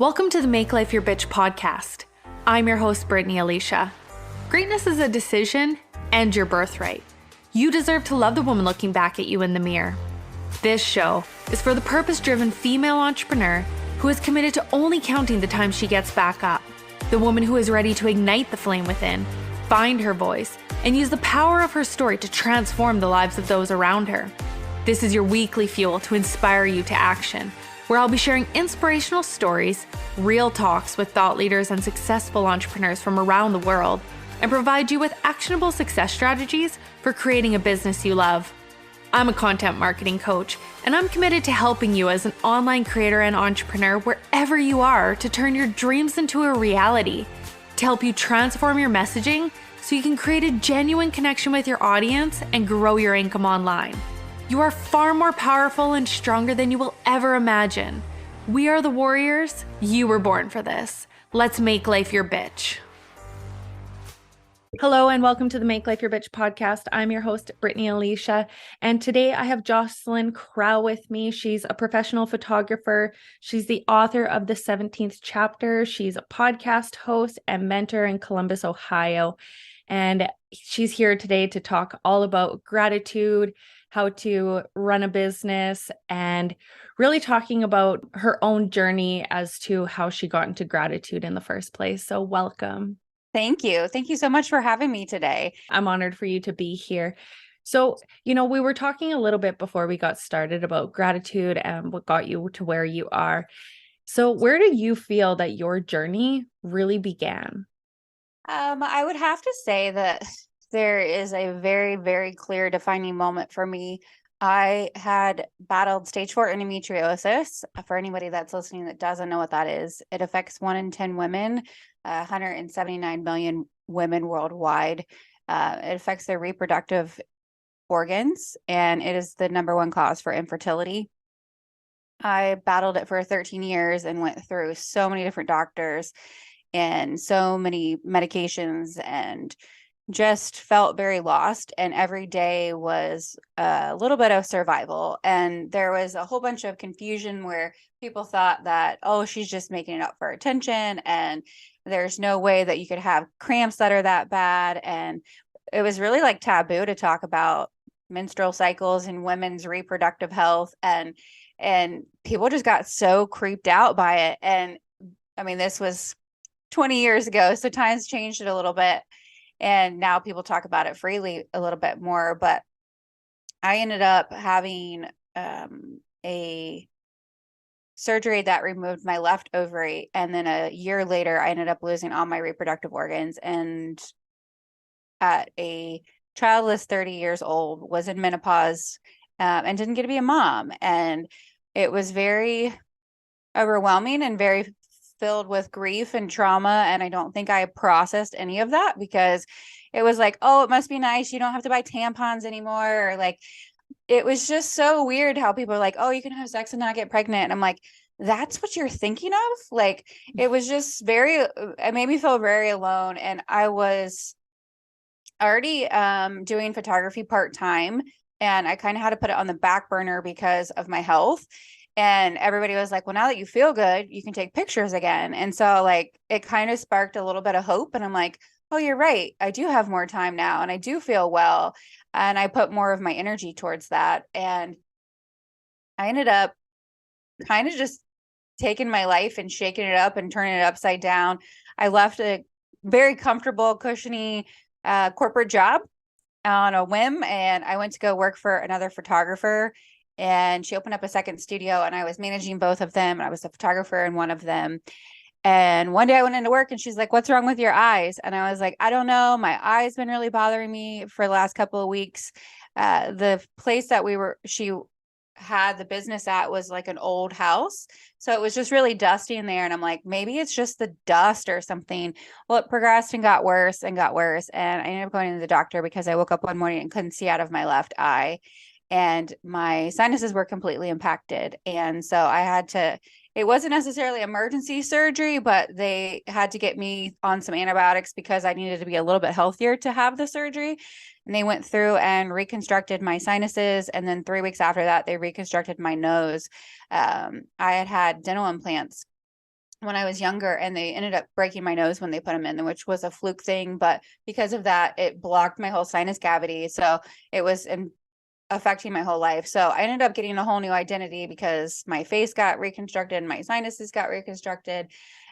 Welcome to the Make Life Your Bitch podcast. I'm your host, Brittany Alysia. Greatness is a decision and your birthright. You deserve to love the woman looking back at you in the mirror. This show is for the purpose-driven female entrepreneur who is committed to only counting the time she gets back up. The woman who is ready to ignite the flame within, find her voice, and use the power of her story to transform the lives of those around her. This is your weekly fuel to inspire you to action, where I'll be sharing inspirational stories, real talks with thought leaders and successful entrepreneurs from around the world, and provide you with actionable success strategies for creating a business you love. I'm a content marketing coach, and I'm committed to helping you as an online creator and entrepreneur wherever you are to turn your dreams into a reality, to help you transform your messaging so you can create a genuine connection with your audience and grow your income online. You are far more powerful and stronger than you will ever imagine. We are the warriors. You were born for this. Let's make life your bitch. Hello and welcome to the Make Life Your Bitch podcast. I'm your host, Brittany Alysia, and today I have Joslyn Crowl with me. She's a professional photographer. She's the author of The 17th Chapter. She's a podcast host and mentor in Columbus, Ohio. And she's here today to talk all about gratitude, how to run a business, and really talking about her own journey as to how she got into gratitude in the first place. So welcome. Thank you. Thank you so much for having me today. I'm honored for you to be here. So, we were talking a little bit before we got started about gratitude and what got you to where you are. So where do you feel that your journey really began? I would have to say that there is a very, very clear defining moment for me. I had battled stage 4 endometriosis. For anybody that's listening that doesn't know what that is, it affects 1 in 10 women, 179 million women worldwide. It affects their reproductive organs, and it is the number one cause for infertility. I battled it for 13 years and went through so many different doctors and so many medications and just felt very lost. And every day was a little bit of survival. And there was a whole bunch of confusion where people thought that, oh, she's just making it up for attention. And there's no way that you could have cramps that are that bad. And it was really like taboo to talk about menstrual cycles and women's reproductive health. And people just got so creeped out by it. And I mean, this was 20 years ago, so times changed it a little bit. And now people talk about it freely a little bit more. But I ended up having a surgery that removed my left ovary. And then a year later, I ended up losing all my reproductive organs. And at a childless 30 years old, was in menopause and didn't get to be a mom. And it was very overwhelming and very filled with grief and trauma. And I don't think I processed any of that because it was like, oh, it must be nice. You don't have to buy tampons anymore. Or like, it was just so weird how people are like, oh, you can have sex and not get pregnant. And I'm like, that's what you're thinking of? Like, it was just it made me feel very alone. And I was already doing photography part-time, and I kind of had to put it on the back burner because of my health. And everybody was like, well, now that you feel good, you can take pictures again. And so like, it kind of sparked a little bit of hope. And I'm like, oh, you're right. I do have more time now and I do feel well. And I put more of my energy towards that. And I ended up kind of just taking my life and shaking it up and turning it upside down. I left a very comfortable, cushiony corporate job on a whim. And I went to go work for another photographer. And she opened up a second studio, and I was managing both of them. I was a photographer in one of them. And one day I went into work and she's like, what's wrong with your eyes? And I was like, I don't know. My eyes been really bothering me for the last couple of weeks. The place that she had the business at was like an old house. So it was just really dusty in there. And I'm like, maybe it's just the dust or something. Well, it progressed and got worse and got worse. And I ended up going to the doctor because I woke up one morning and couldn't see out of my left eye. And my sinuses were completely impacted. And so it wasn't necessarily emergency surgery, but they had to get me on some antibiotics because I needed to be a little bit healthier to have the surgery. And they went through and reconstructed my sinuses. And then 3 weeks after that, they reconstructed my nose. I had dental implants when I was younger, and they ended up breaking my nose when they put them in, which was a fluke thing. But because of that, it blocked my whole sinus cavity. So it was affecting my whole life. So I ended up getting a whole new identity because my face got reconstructed, my sinuses got reconstructed,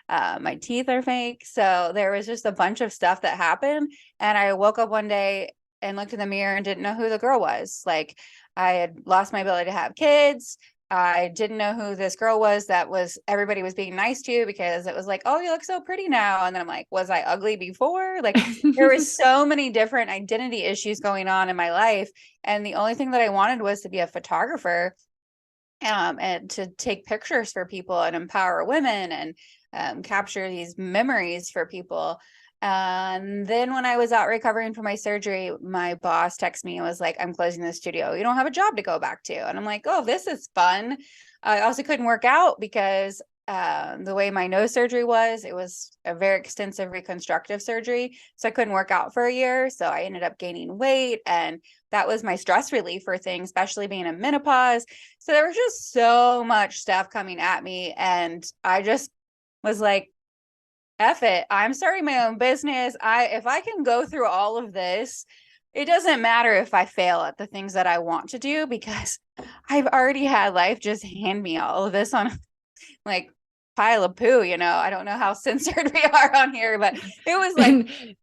my teeth are fake. So there was just a bunch of stuff that happened. And I woke up one day and looked in the mirror and didn't know who the girl was. Like, I had lost my ability to have kids. I didn't know who this girl was that was everybody was being nice to, because it was like, oh, you look so pretty now. And then I'm like, was I ugly before? Like, there was so many different identity issues going on in my life. And the only thing that I wanted was to be a photographer, and to take pictures for people and empower women and capture these memories for people. And then when I was out recovering from my surgery, my boss texted me and was like, I'm closing the studio. You don't have a job to go back to. And I'm like, oh, this is fun. I also couldn't work out because the way my nose surgery was, it was a very extensive reconstructive surgery. So I couldn't work out for a year. So I ended up gaining weight, and that was my stress relief for things, especially being in menopause. So there was just so much stuff coming at me. And I just was like, F it. I'm starting my own business. If I can go through all of this, it doesn't matter if I fail at the things that I want to do, because I've already had life just hand me all of this on like pile of poo, I don't know how censored we are on here, but it was like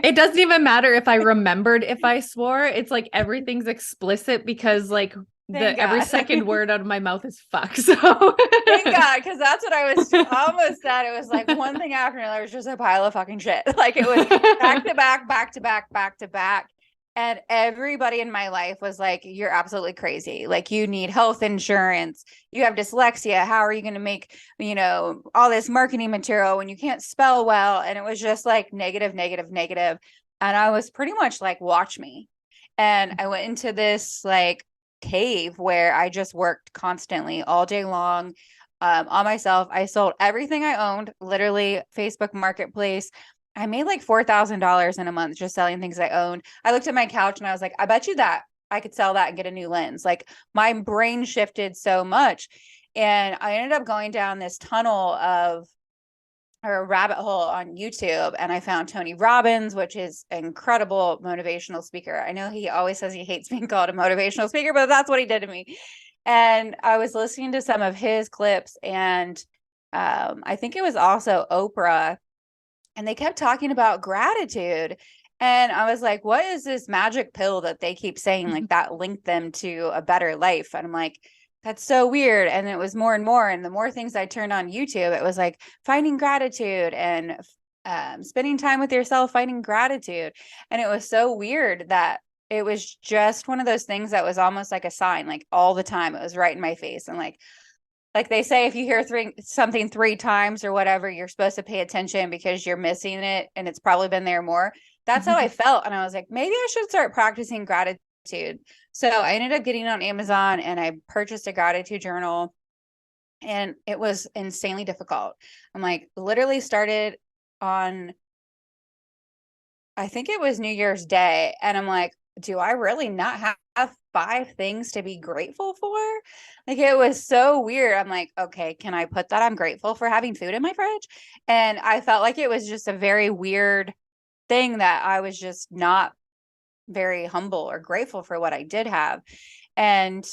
it doesn't even matter if I remembered if I swore. It's like everything's explicit because like every second word out of my mouth is fuck. So thank God, because that's what I was almost said. It was like one thing after another. It was just a pile of fucking shit. Like, it was back to back, back to back, back to back. And everybody in my life was like, you're absolutely crazy. Like, you need health insurance. You have dyslexia. How are you going to make, all this marketing material when you can't spell well? And it was just like negative, negative, negative. And I was pretty much like, watch me. And I went into this like cave where I just worked constantly all day long on myself. I sold everything I owned, literally Facebook Marketplace. I made like $4,000 in a month just selling things I owned. I looked at my couch and I was like, I bet you that I could sell that and get a new lens. Like, my brain shifted so much. And I ended up going down this tunnel or a rabbit hole on YouTube, and I found Tony Robbins, which is an incredible motivational speaker. I know he always says he hates being called a motivational speaker, but that's what he did to me. And I was listening to some of his clips, and I think it was also Oprah, and they kept talking about gratitude. And I was like, what is this magic pill that they keep saying like that linked them to a better life? And I'm like, that's so weird. And it was more and more. And the more things I turned on YouTube, it was like finding gratitude and spending time with yourself, finding gratitude. And it was so weird that it was just one of those things that was almost like a sign, like all the time. It was right in my face. And like they say, if you hear something 3 times or whatever, you're supposed to pay attention because you're missing it and it's probably been there more. That's how I felt. And I was like, maybe I should start practicing gratitude. So I ended up getting on Amazon and I purchased a gratitude journal, and it was insanely difficult. I'm like, literally started on, I think it was New Year's Day. And I'm like, do I really not have 5 things to be grateful for? Like, it was so weird. I'm like, okay, can I put that I'm grateful for having food in my fridge? And I felt like it was just a very weird thing that I was just not very humble or grateful for what I did have. And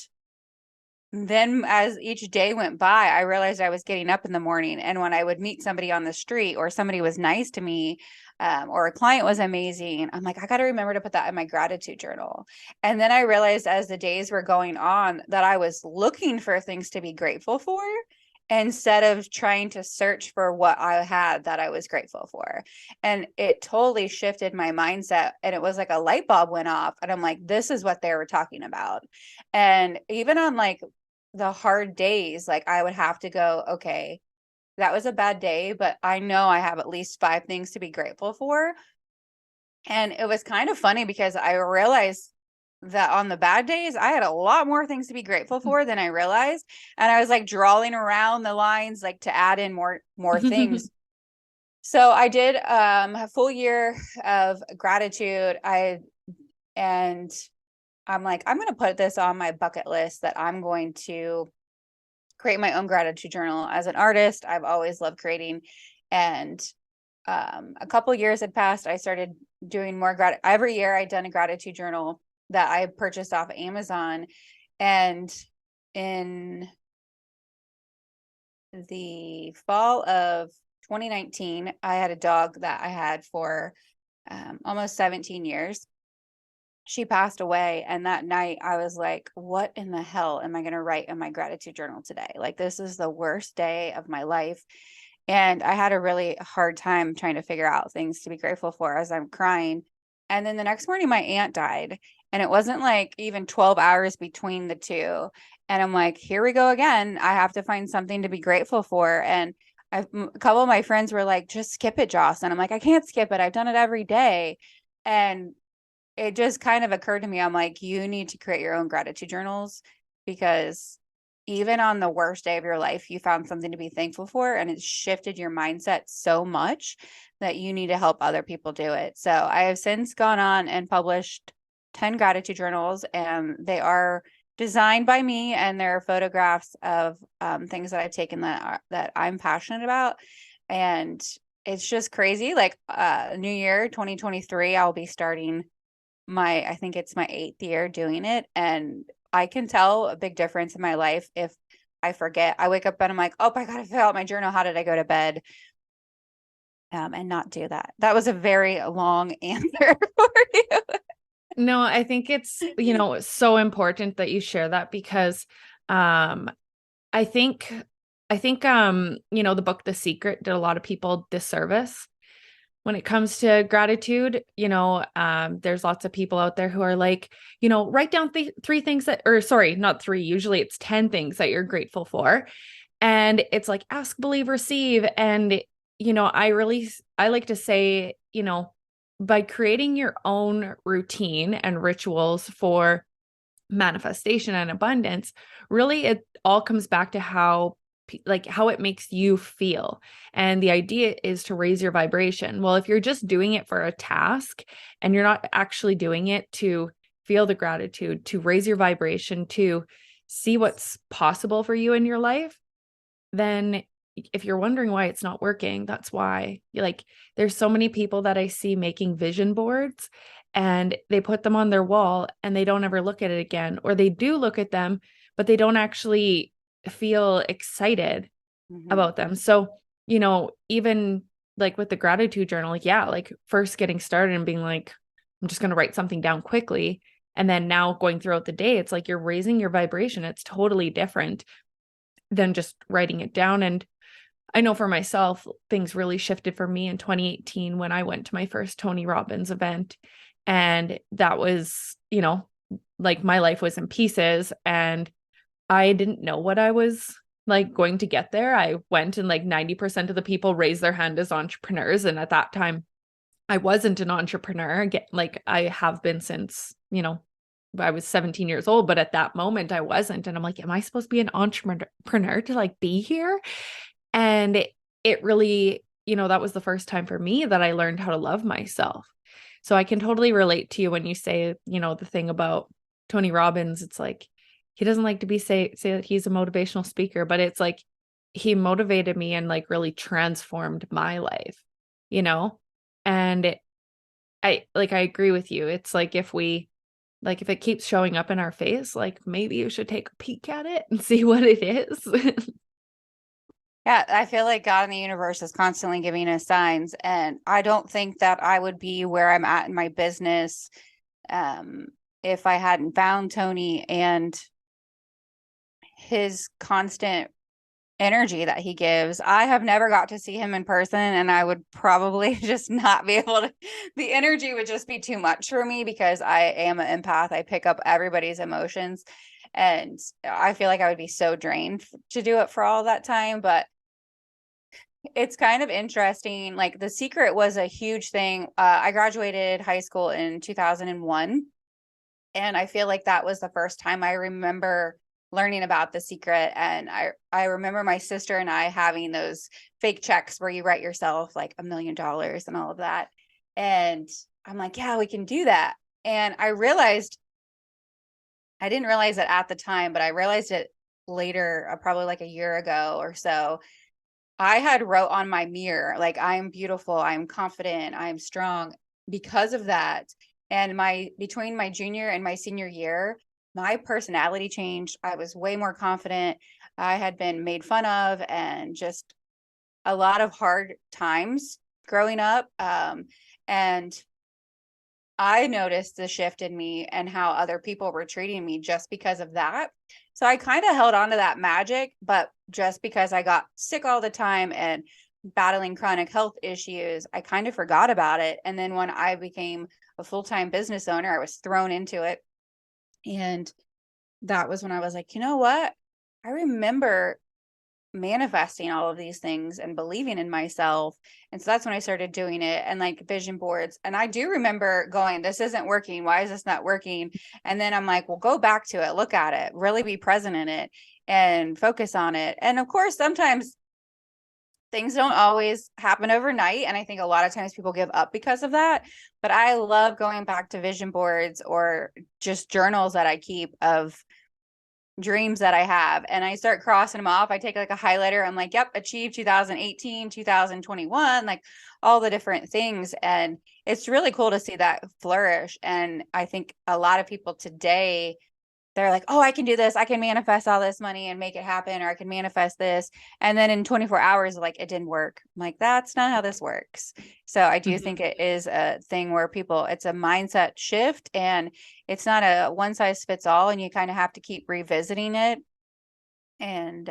then as each day went by, I realized I was getting up in the morning, and when I would meet somebody on the street or somebody was nice to me, or a client was amazing, I'm like, I got to remember to put that in my gratitude journal. And then I realized as the days were going on that I was looking for things to be grateful for instead of trying to search for what I had that I was grateful for. And it totally shifted my mindset. And it was like a light bulb went off, and I'm like, this is what they were talking about. And even on like the hard days, like I would have to go, okay, that was a bad day, but I know I have at least 5 things to be grateful for. And it was kind of funny because I realized that on the bad days, I had a lot more things to be grateful for than I realized. And I was like drawing around the lines, like to add in more things. So I did a full year of gratitude. And I'm like, I'm going to put this on my bucket list that I'm going to create my own gratitude journal. As an artist, I've always loved creating. And a couple years had passed. I started doing more every year I'd done a gratitude journal that I purchased off of Amazon. And in the fall of 2019, I had a dog that I had for almost 17 years. She passed away. And that night I was like, what in the hell am I going to write in my gratitude journal today? Like, this is the worst day of my life. And I had a really hard time trying to figure out things to be grateful for as I'm crying. And then the next morning, my aunt died. And it wasn't like even 12 hours between the two. And I'm like, here we go again. I have to find something to be grateful for. And a couple of my friends were like, just skip it, Joss. And I'm like, I can't skip it. I've done it every day. And it just kind of occurred to me. I'm like, you need to create your own gratitude journals, because even on the worst day of your life, you found something to be thankful for, and it shifted your mindset so much that you need to help other people do it. So I have since gone on and published 10 gratitude journals, and they are designed by me, and they're photographs of things that I've taken that I'm passionate about. And it's just crazy. Like New Year 2023, I'll be starting I think it's my 8th year doing it. And I can tell a big difference in my life if I forget. I wake up and I'm like, oh, I got to fill out my journal. How did I go to bed? And not do that. That was a very long answer for you. No, I think it's, so important that you share that, because I think the book The Secret did a lot of people disservice when it comes to gratitude. There's lots of people out there who are like, write down three things not three, usually it's 10 things that you're grateful for. And it's like, ask, believe, receive. And, I like to say, by creating your own routine and rituals for manifestation and abundance, really it all comes back to how it makes you feel. And the idea is to raise your vibration. Well, if you're just doing it for a task and you're not actually doing it to feel the gratitude, to raise your vibration, to see what's possible for you in your life, then if you're wondering why it's not working, that's why. There's so many people that I see making vision boards, and they put them on their wall and they don't ever look at it again, or they do look at them, but they don't actually feel excited about them. So, even like with the gratitude journal, first getting started and being like, I'm just going to write something down quickly. And then now going throughout the day, it's like you're raising your vibration. It's totally different than just writing it down. And I know for myself, things really shifted for me in 2018 when I went to my first Tony Robbins event. And that was, my life was in pieces, and I didn't know what I was going to get there. I went, and 90% of the people raised their hand as entrepreneurs. And at that time, I wasn't an entrepreneur. I have been since, I was 17 years old, but at that moment I wasn't. And I'm like, am I supposed to be an entrepreneur to be here? And it really, that was the first time for me that I learned how to love myself. So I can totally relate to you when you say, the thing about Tony Robbins. It's like, he doesn't like to say that he's a motivational speaker, but it's like, he motivated me and really transformed my life, and I agree with you. It's like, if it keeps showing up in our face, maybe you should take a peek at it and see what it is. Yeah, I feel like God in the universe is constantly giving us signs. And I don't think that I would be where I'm at in my business if I hadn't found Tony and his constant energy that he gives. I have never got to see him in person, and I would probably just not be able to. The energy would just be too much for me, because I am an empath. I pick up everybody's emotions, and I feel like I would be so drained to do it for all that time. But it's kind of interesting. The Secret was a huge thing. I graduated high school in 2001. And I feel like that was the first time I remember learning about The Secret. And I remember my sister and I having those fake checks where you write yourself $1 million and all of that. And I'm like, yeah, we can do that. And I didn't realize it at the time, but I realized it later, probably like a year ago or so, I had wrote on my mirror, like, I'm beautiful, I'm confident, I'm strong because of that. And between my junior and my senior year, my personality changed. I was way more confident. I had been made fun of and just a lot of hard times growing up. And I noticed the shift in me and how other people were treating me just because of that. So I kind of held on to that magic, but just because I got sick all the time and battling chronic health issues, I kind of forgot about it. And then when I became a full-time business owner, I was thrown into it. And that was when I was like, you know what? I remember manifesting all of these things and believing in myself. And so that's when I started doing it, and like vision boards. And I do remember going, this isn't working. Why is this not working? And then I'm like, well, go back to it, look at it, really be present in it and focus on it. And of course, sometimes things don't always happen overnight. And I think a lot of times people give up because of that. But I love going back to vision boards or just journals that I keep of dreams that I have, and I start crossing them off. I take like a highlighter. I'm like, yep, achieved 2018, 2021, like all the different things. And it's really cool to see that flourish. And I think a lot of people today, they're like, oh, I can do this. I can manifest all this money and make it happen, or I can manifest this. And then in 24 hours, like, it didn't work. I'm like, that's not how this works. So I do think it is a thing where it's a mindset shift, and it's not a one size fits all. And you kind of have to keep revisiting it and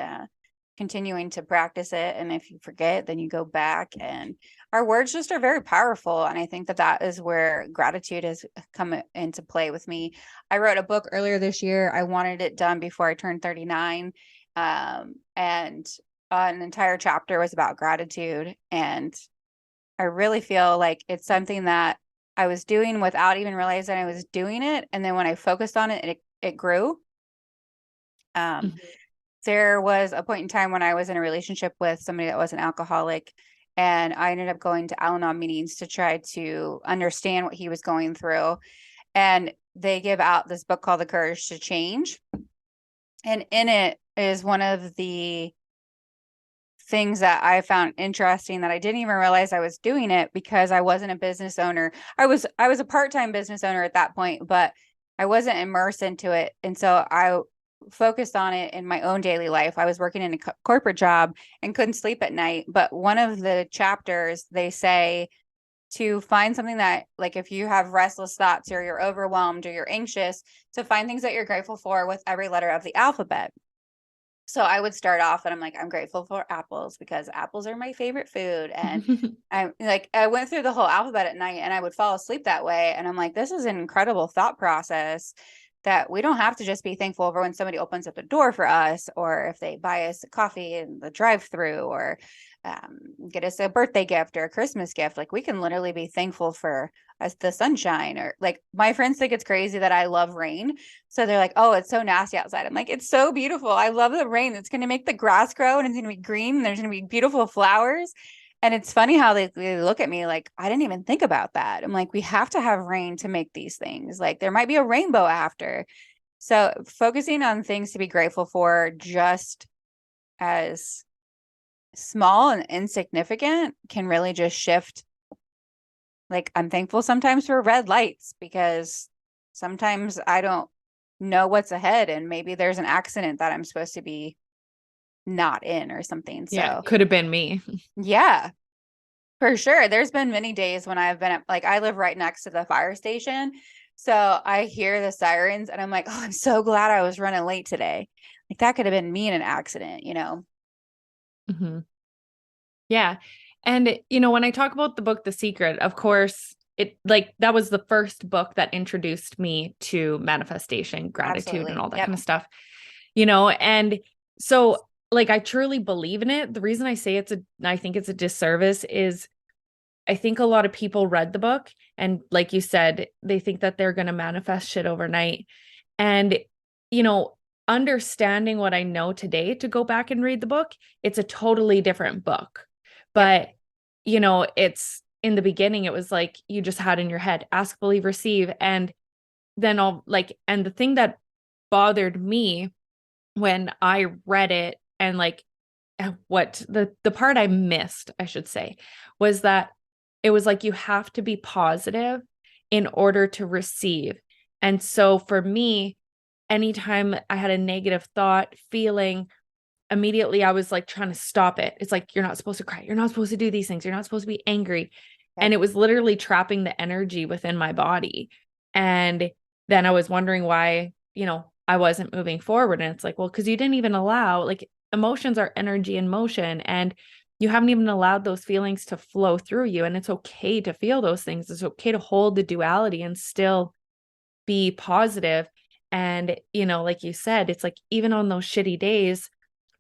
continuing to practice it. And if you forget, then you go back, and our words just are very powerful. And I think that is where gratitude has come into play with me. I wrote a book earlier this year. I wanted it done before I turned 39. And an entire chapter was about gratitude. And I really feel like it's something that I was doing without even realizing I was doing it. And then when I focused on it, it grew. There was a point in time when I was in a relationship with somebody that was an alcoholic, and I ended up going to Al-Anon meetings to try to understand what he was going through. And they give out this book called The Courage to Change. And in it is one of the things that I found interesting that I didn't even realize I was doing it, because I wasn't a business owner. I was a part-time business owner at that point, but I wasn't immersed into it. And so I focused on it in my own daily life. I was working in a corporate job and couldn't sleep at night. But one of the chapters, they say to find something that, like, if you have restless thoughts or you're overwhelmed or you're anxious, to find things that you're grateful for with every letter of the alphabet. So I would start off and I'm like, I'm grateful for apples because apples are my favorite food. And I went through the whole alphabet at night, and I would fall asleep that way. And I'm like, this is an incredible thought process, that we don't have to just be thankful for when somebody opens up the door for us, or if they buy us a coffee in the drive-through, or get us a birthday gift or a Christmas gift. Like, we can literally be thankful for the sunshine. Or, like, my friends think it's crazy that I love rain. So they're like, oh, it's so nasty outside. I'm like, it's so beautiful. I love the rain. It's going to make the grass grow, and it's going to be green, and there's going to be beautiful flowers. And it's funny how they look at me like, I didn't even think about that. I'm like, we have to have rain to make these things. Like, there might be a rainbow after. So focusing on things to be grateful for, just as small and insignificant, can really just shift. Like, I'm thankful sometimes for red lights, because sometimes I don't know what's ahead, and maybe there's an accident that I'm supposed to be not in or something. So Yeah, could have been me. Yeah, for sure. There's been many days when I've been like, I live right next to the fire station. So I hear the sirens and I'm like, oh, I'm so glad I was running late today. Like, that could have been me in an accident, you know? Mm-hmm. Yeah. And, when I talk about the book, The Secret, of course, that was the first book that introduced me to manifestation, gratitude, Absolutely. and all that Yep. kind of stuff, and so, like, I truly believe in it. The reason I say I think it's a disservice is I think a lot of people read the book, and, like you said, they think that they're going to manifest shit overnight. And, understanding what I know today, to go back and read the book, it's a totally different book. But, it's in the beginning, it was like you just had in your head, ask, believe, receive. And then and the thing that bothered me when I read it, and like what the part I missed, I should say, was that it was like you have to be positive in order to receive. And so for me, anytime I had a negative thought, feeling, immediately I was like trying to stop it. It's like, you're not supposed to cry. You're not supposed to do these things. You're not supposed to be angry. And Okay. it was literally trapping the energy within my body. And then I was wondering why, I wasn't moving forward. And it's like, well, because you didn't even allow, like, emotions are energy in motion, and you haven't even allowed those feelings to flow through you. And it's okay to feel those things. It's okay to hold the duality and still be positive. And, like you said, it's like, even on those shitty days,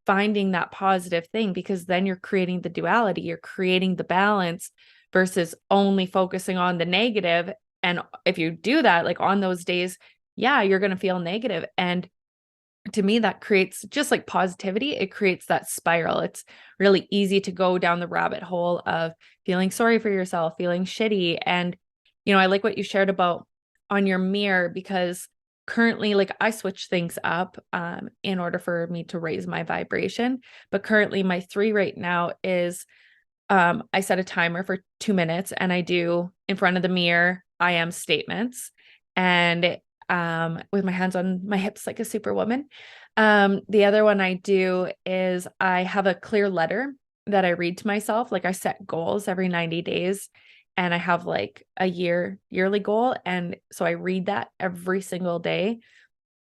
finding that positive thing, because then you're creating the duality, you're creating the balance versus only focusing on the negative. And if you do that, like on those days, yeah, you're going to feel negative. And to me, that creates, just like positivity, it creates that spiral. It's really easy to go down the rabbit hole of feeling sorry for yourself, feeling shitty. And, I like what you shared about on your mirror, because currently, like, I switch things up in order for me to raise my vibration. But currently my 3 right now is I set a timer for 2 minutes, and I do, in front of the mirror, I am statements. And with my hands on my hips like a superwoman. The other one I do is I have a clear letter that I read to myself. Like, I set goals every 90 days, and I have like a yearly goal. And so I read that every single day.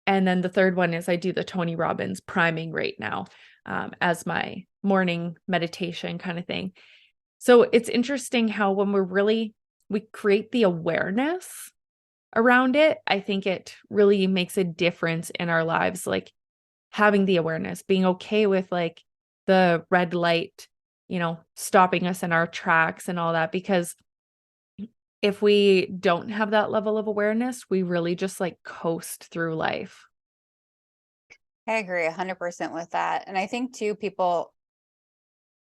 And then the third one is I do the Tony Robbins priming right now as my morning meditation kind of thing. So it's interesting how when we create the awareness around it, I think it really makes a difference in our lives. Like, having the awareness, being okay with like the red light, stopping us in our tracks and all that. Because if we don't have that level of awareness, we really just like coast through life. I agree 100% with that. And I think too,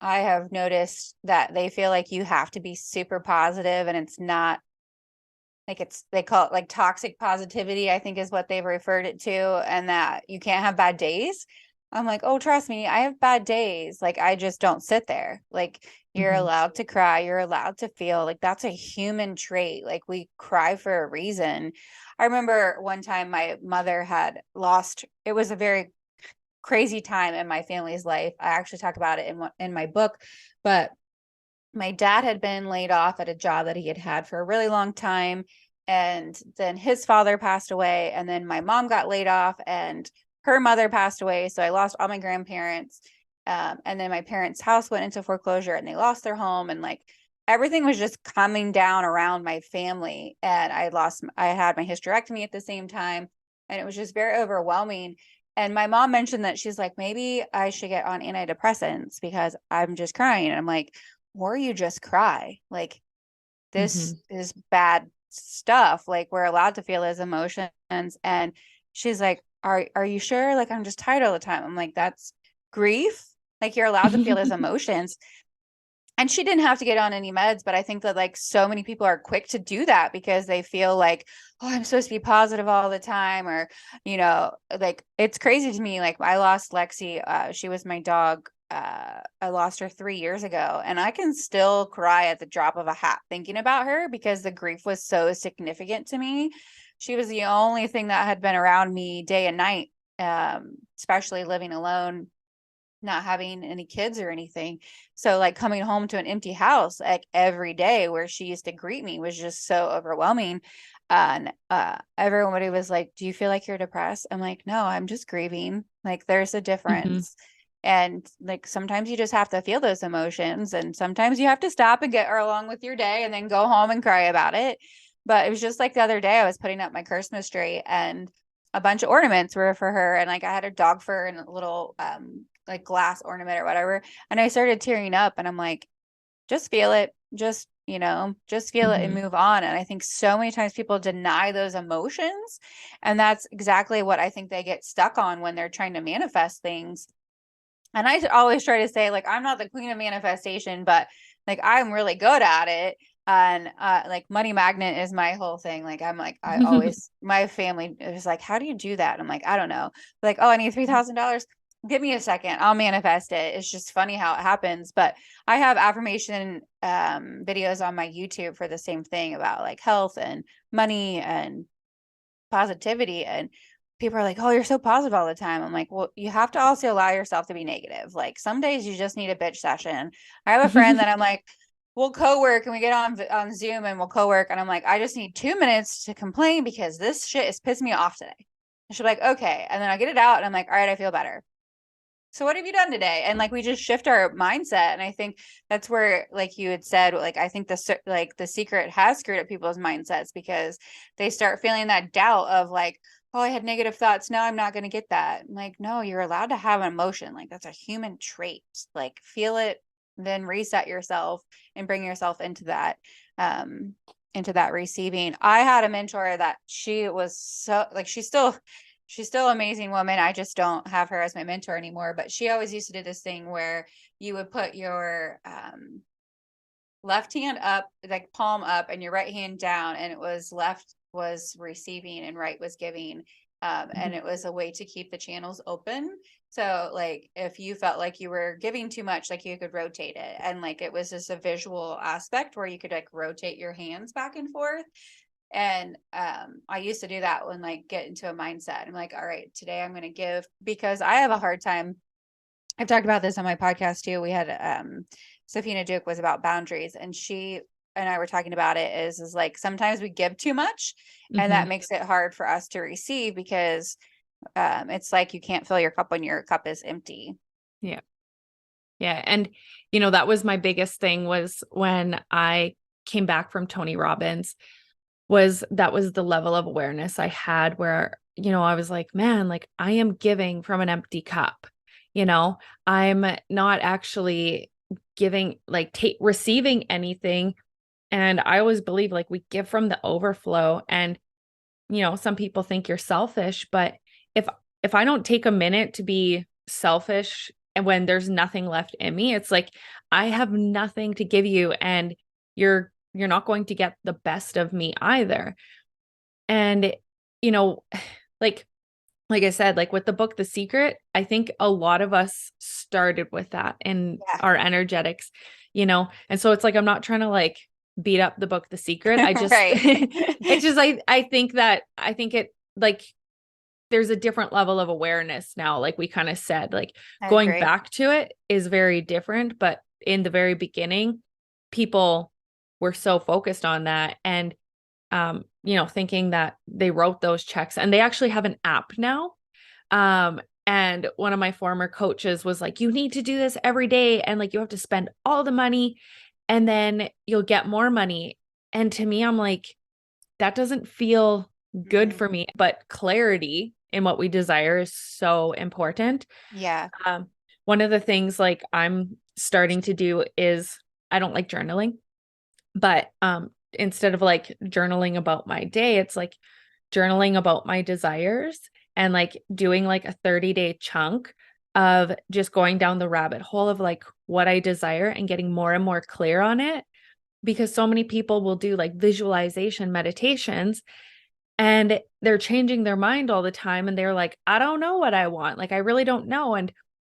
I have noticed that they feel like you have to be super positive, and it's not like, they call it like toxic positivity, I think is what they've referred it to, and that you can't have bad days. I'm like, oh, trust me, I have bad days. Like, I just don't sit there. Like, you're Mm-hmm. allowed to cry. You're allowed to feel. Like, that's a human trait. Like, we cry for a reason. I remember one time my mother had lost, it was a very crazy time in my family's life. I actually talk about it in my book, but my dad had been laid off at a job that he had had for a really long time. And then his father passed away. And then my mom got laid off and her mother passed away. So I lost all my grandparents. And then my parents' house went into foreclosure and they lost their home. And like, everything was just coming down around my family. And I had my hysterectomy at the same time. And it was just very overwhelming. And my mom mentioned that she's like, maybe I should get on antidepressants because I'm just crying. And I'm like, or you just cry. Like, Mm-hmm. this is bad stuff. Like, we're allowed to feel his emotions. And she's like, are you sure? Like, I'm just tired all the time. I'm like, that's grief. Like, you're allowed to feel his emotions. And she didn't have to get on any meds, but I think that like so many people are quick to do that because they feel like, oh, I'm supposed to be positive all the time, or, like, it's crazy to me. Like, I lost Lexi. She was my dog. I lost her 3 years ago, and I can still cry at the drop of a hat thinking about her because the grief was so significant to me. She was the only thing that had been around me day and night, especially living alone, not having any kids or anything. So like, coming home to an empty house like every day where she used to greet me was just so overwhelming. And everybody was like, do you feel like you're depressed? I'm like, no, I'm just grieving. Like, there's a Mm-hmm. difference. And like, sometimes you just have to feel those emotions, and sometimes you have to stop and get along with your day and then go home and cry about it. But it was just like the other day I was putting up my Christmas tree, and a bunch of ornaments were for her, and like, I had a dog fur and a little like glass ornament or whatever, and I started tearing up, and I'm like, just feel it, just feel it and Mm-hmm. move on. And I think so many times people deny those emotions, and that's exactly what I think they get stuck on when they're trying to manifest things. And I always try to say, like, I'm not the queen of manifestation, but like, I'm really good at it. And like money magnet is my whole thing. Like I'm like, I always, my family is like, how do you do that? I'm like, I don't know. Like, oh, I need $3,000. Give me a second. I'll manifest it. It's just funny how it happens. But I have affirmation videos on my YouTube for the same thing about like health and money and positivity. And people are like, oh, you're so positive all the time. I'm like, well, you have to also allow yourself to be negative. Like some days you just need a bitch session. I have a friend that I'm like, we'll co-work and we get on Zoom and we'll co-work. And I'm like, I just need 2 minutes to complain because this shit is pissing me off today. And she'll be like, okay. And then I get it out and I'm like, all right, I feel better. So what have you done today? And like we just shift our mindset. And I think that's where, like you had said, like I think the secret has screwed up people's mindsets because they start feeling that doubt of like, oh, I had negative thoughts. No, I'm not going to get that. I'm like, no, you're allowed to have an emotion. Like that's a human trait. Like feel it, then reset yourself and bring yourself into that receiving. I had a mentor that she was so like she's still an amazing woman. I just don't have her as my mentor anymore. But she always used to do this thing where you would put your left hand up, like palm up, and your right hand down, and it was left was receiving and right was giving. And it was a way to keep the channels open. So like if you felt like you were giving too much, like you could rotate it. And like it was just a visual aspect where you could like rotate your hands back and forth. And I used to do that when like get into a mindset. I'm like, all right, today I'm going to give because I have a hard time. I've talked about this on my podcast too. We had Safina Duke was about boundaries, and she and I were talking about it is like sometimes we give too much and that makes it hard for us to receive because it's like you can't fill your cup when your cup is empty. Yeah. Yeah. And, that was my biggest thing was when I came back from Tony Robbins that was the level of awareness I had where, I was like, man, like I am giving from an empty cup, I'm not actually giving, like receiving anything. And I always believe like we give from the overflow and, some people think you're selfish, but if I don't take a minute to be selfish and when there's nothing left in me, it's like, I have nothing to give you and you're not going to get the best of me either. And, like I said, like with the book, The Secret, I think a lot of us started with that in our energetics, and so it's like, I'm not trying to like beat up the book, The Secret. I just, it's just, I think it like, there's a different level of awareness now. Like we kind of said, like going back to it is very different, but in the very beginning, people were so focused on that and, thinking that they wrote those checks and they actually have an app now. And one of my former coaches was like, you need to do this every day. And like, you have to spend all the money and then you'll get more money. And to me, I'm like, that doesn't feel good for me, but clarity in what we desire is so important. Yeah. One of the things like I'm starting to do is I don't like journaling, but instead of like journaling about my day, it's like journaling about my desires and like doing like a 30-day chunk of just going down the rabbit hole of like what I desire and getting more and more clear on it. Because so many people will do like visualization meditations and they're changing their mind all the time. And they're like, I don't know what I want. Like, I really don't know. And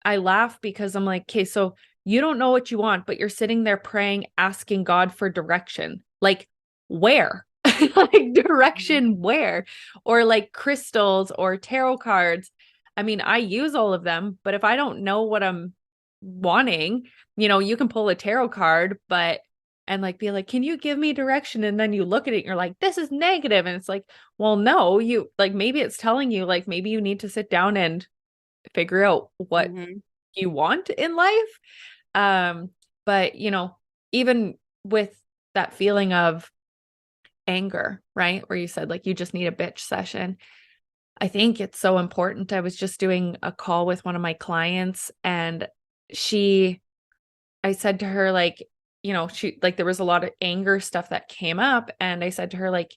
I laugh because I'm like, okay, so you don't know what you want, but you're sitting there praying, asking God for direction. Like where? Like direction where? Or like crystals or tarot cards. I mean, I use all of them, but if I don't know what I'm wanting, you can pull a tarot card, and like be like, can you give me direction? And then you look at it and you're like, this is negative. And it's like, well, no, you like, maybe it's telling you like, maybe you need to sit down and figure out what you want in life. But even with that feeling of anger, right? Where you said like, you just need a bitch session. I think it's so important. I was just doing a call with one of my clients and I said to her, like, she like, there was a lot of anger stuff that came up. And I said to her, like,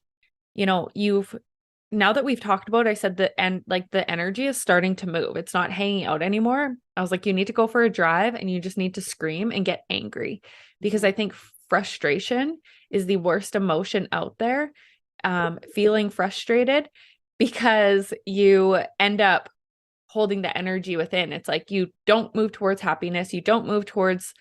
now that we've talked about it, I said that, and like the energy is starting to move. It's not hanging out anymore. I was like, you need to go for a drive and you just need to scream and get angry because I think frustration is the worst emotion out there. Feeling frustrated, because you end up holding the energy within. It's like you don't move towards happiness, you don't move towards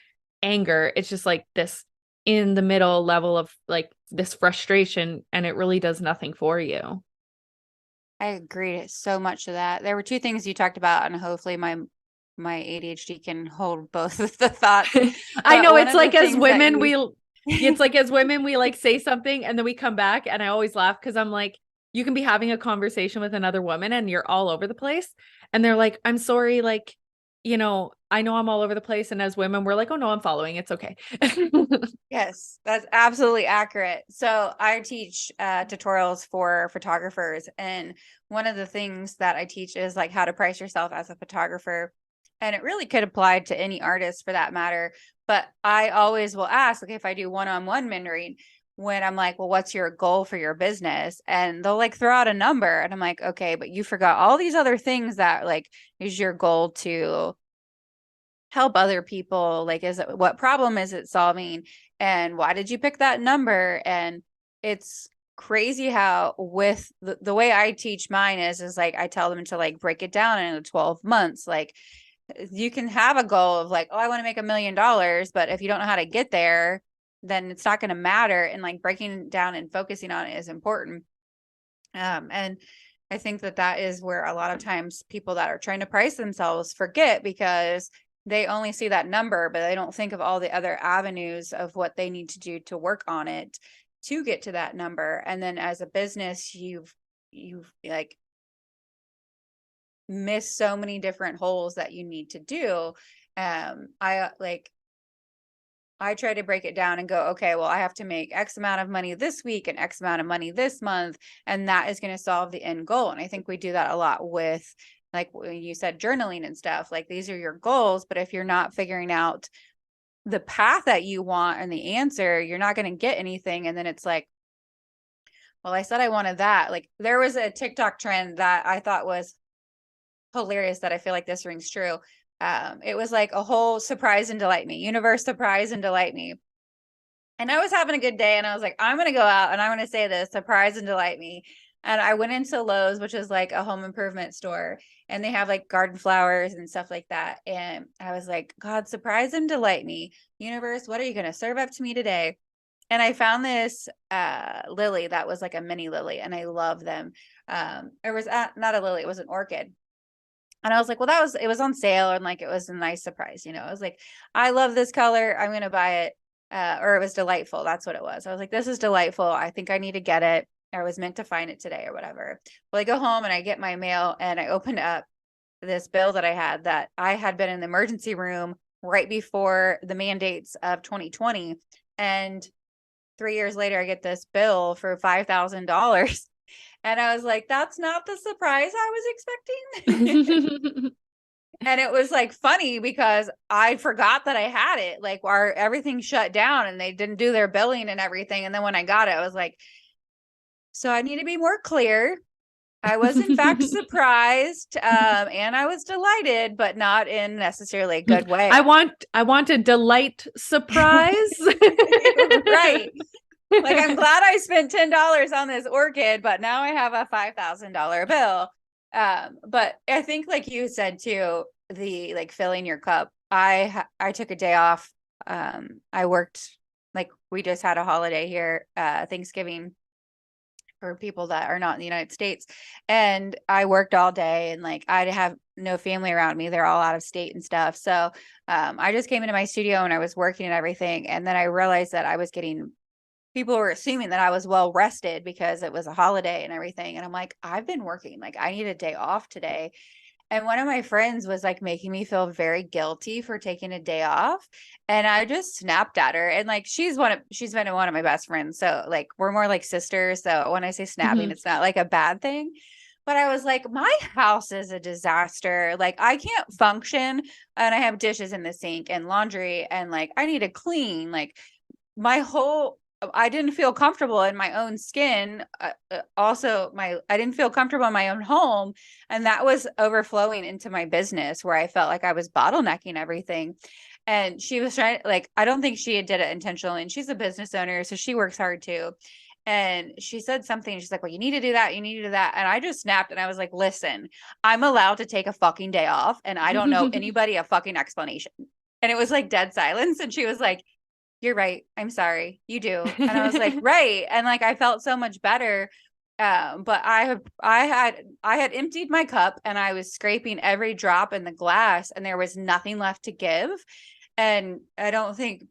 anger. It's just like this in the middle level of like this frustration, and it really does nothing for you. I agree so much to that. There were two things you talked about, and hopefully my ADHD can hold both of the thoughts. I know One it's of the like as things that women you it's like as women we like say something and then we come back, and I always laugh because I'm like, you can be having a conversation with another woman and you're all over the place, and they're like, I'm sorry, like, I know I'm all over the place, and as women we're like, oh no, I'm following, it's okay. Yes, that's absolutely accurate. So I teach tutorials for photographers, and one of the things that I teach is like how to price yourself as a photographer. And it really could apply to any artist for that matter. But I always will ask, like, if I do one-on-one mentoring, when I'm like, well, what's your goal for your business? And they'll like throw out a number, and I'm like, okay, but you forgot all these other things that like is your goal to help other people. Like, what problem is it solving? And why did you pick that number? And it's crazy how with the way I teach mine is like, I tell them to like break it down into 12 months. Like, you can have a goal of like, oh, I want to make $1 million, but if you don't know how to get there, then it's not going to matter. And like breaking down and focusing on it is important. And I think that is where a lot of times people that are trying to price themselves forget, because they only see that number, but they don't think of all the other avenues of what they need to do to work on it to get to that number. And then as a business, you've like missed so many different holes that you need to do. I try to break it down and go, okay, well, I have to make X amount of money this week and X amount of money this month, and that is going to solve the end goal. And I think we do that a lot with, like when you said, journaling and stuff. Like, these are your goals, but if you're not figuring out the path that you want and the answer, you're not going to get anything. And then it's like, well, I said I wanted that. Like, there was a TikTok trend that I thought was hilarious that I feel like this rings true. It was like a whole surprise and delight me, universe, surprise and delight me. And I was having a good day, and I was like, I'm going to go out and I'm going to say this, surprise and delight me. And I went into Lowe's, which is like a home improvement store, and they have like garden flowers and stuff like that. And I was like, God, surprise and delight me. Universe, what are you going to serve up to me today? And I found this lily that was like a mini lily, and I love them. It was not a lily, it was an orchid. And I was like, well, it was on sale, and like, it was a nice surprise. I was like, I love this color, I'm going to buy it. Or it was delightful. That's what it was. I was like, this is delightful. I think I need to get it. I was meant to find it today or whatever. Well, I go home and I get my mail, and I opened up this bill that I had been in the emergency room right before the mandates of 2020. And 3 years later, I get this bill for $5,000. And I was like, that's not the surprise I was expecting. And it was like funny because I forgot that I had it. Like, everything shut down and they didn't do their billing and everything. And then when I got it, I was like, so I need to be more clear. I was in fact surprised, and I was delighted, but not in necessarily a good way. I want a delight surprise. Right. Like, I'm glad I spent $10 on this orchid, but now I have a $5,000 bill. But I think, like you said too, the like filling your cup. I took a day off. I worked, like, we just had a holiday here, Thanksgiving, for people that are not in the United States, and I worked all day, and like, I have no family around me. They're all out of state and stuff. So I just came into my studio and I was working and everything, and then I realized that people were assuming that I was well rested because it was a holiday and everything. And I'm like, I've been working, like, I need a day off today. And one of my friends was like making me feel very guilty for taking a day off. And I just snapped at her. And like, she's been one of my best friends. So like, we're more like sisters. So when I say snapping, it's not like a bad thing. But I was like, my house is a disaster. Like, I can't function, and I have dishes in the sink and laundry, and like, I need to clean. Like, I didn't feel comfortable in my own skin. I didn't feel comfortable in my own home. And that was overflowing into my business, where I felt like I was bottlenecking everything. And she was trying, like, I don't think she did it intentionally. And she's a business owner, so she works hard too. And she said something. She's like, well, you need to do that. You need to do that. And I just snapped and I was like, listen, I'm allowed to take a fucking day off and I don't know anybody a fucking explanation. And it was like dead silence. And she was like, you're right. I'm sorry. You do. And I was like, right. And like, I felt so much better. But I had emptied my cup and I was scraping every drop in the glass and there was nothing left to give. And I don't think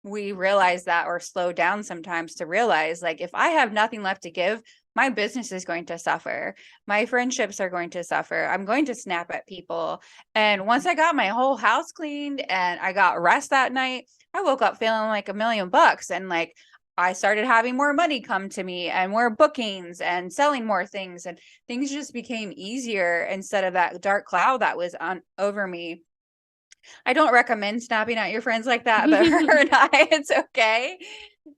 we realize that or slow down sometimes to realize, like, if I have nothing left to give, my business is going to suffer. My friendships are going to suffer. I'm going to snap at people. And once I got my whole house cleaned and I got rest that night, I woke up feeling like $1,000,000 and like I started having more money come to me and more bookings and selling more things, and things just became easier instead of that dark cloud that was on over me. I don't recommend snapping at your friends like that, but her and I, it's okay.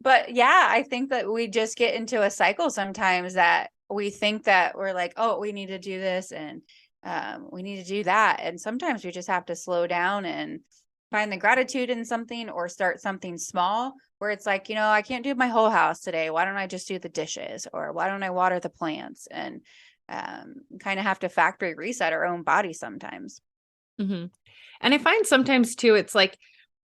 But yeah, I think that we just get into a cycle sometimes that we think that we're like, oh, we need to do this and we need to do that. And sometimes we just have to slow down and find the gratitude in something or start something small where it's like, I can't do my whole house today. Why don't I just do the dishes, or why don't I water the plants? And kind of have to factory reset our own body sometimes. Mm-hmm. And I find sometimes too, it's like,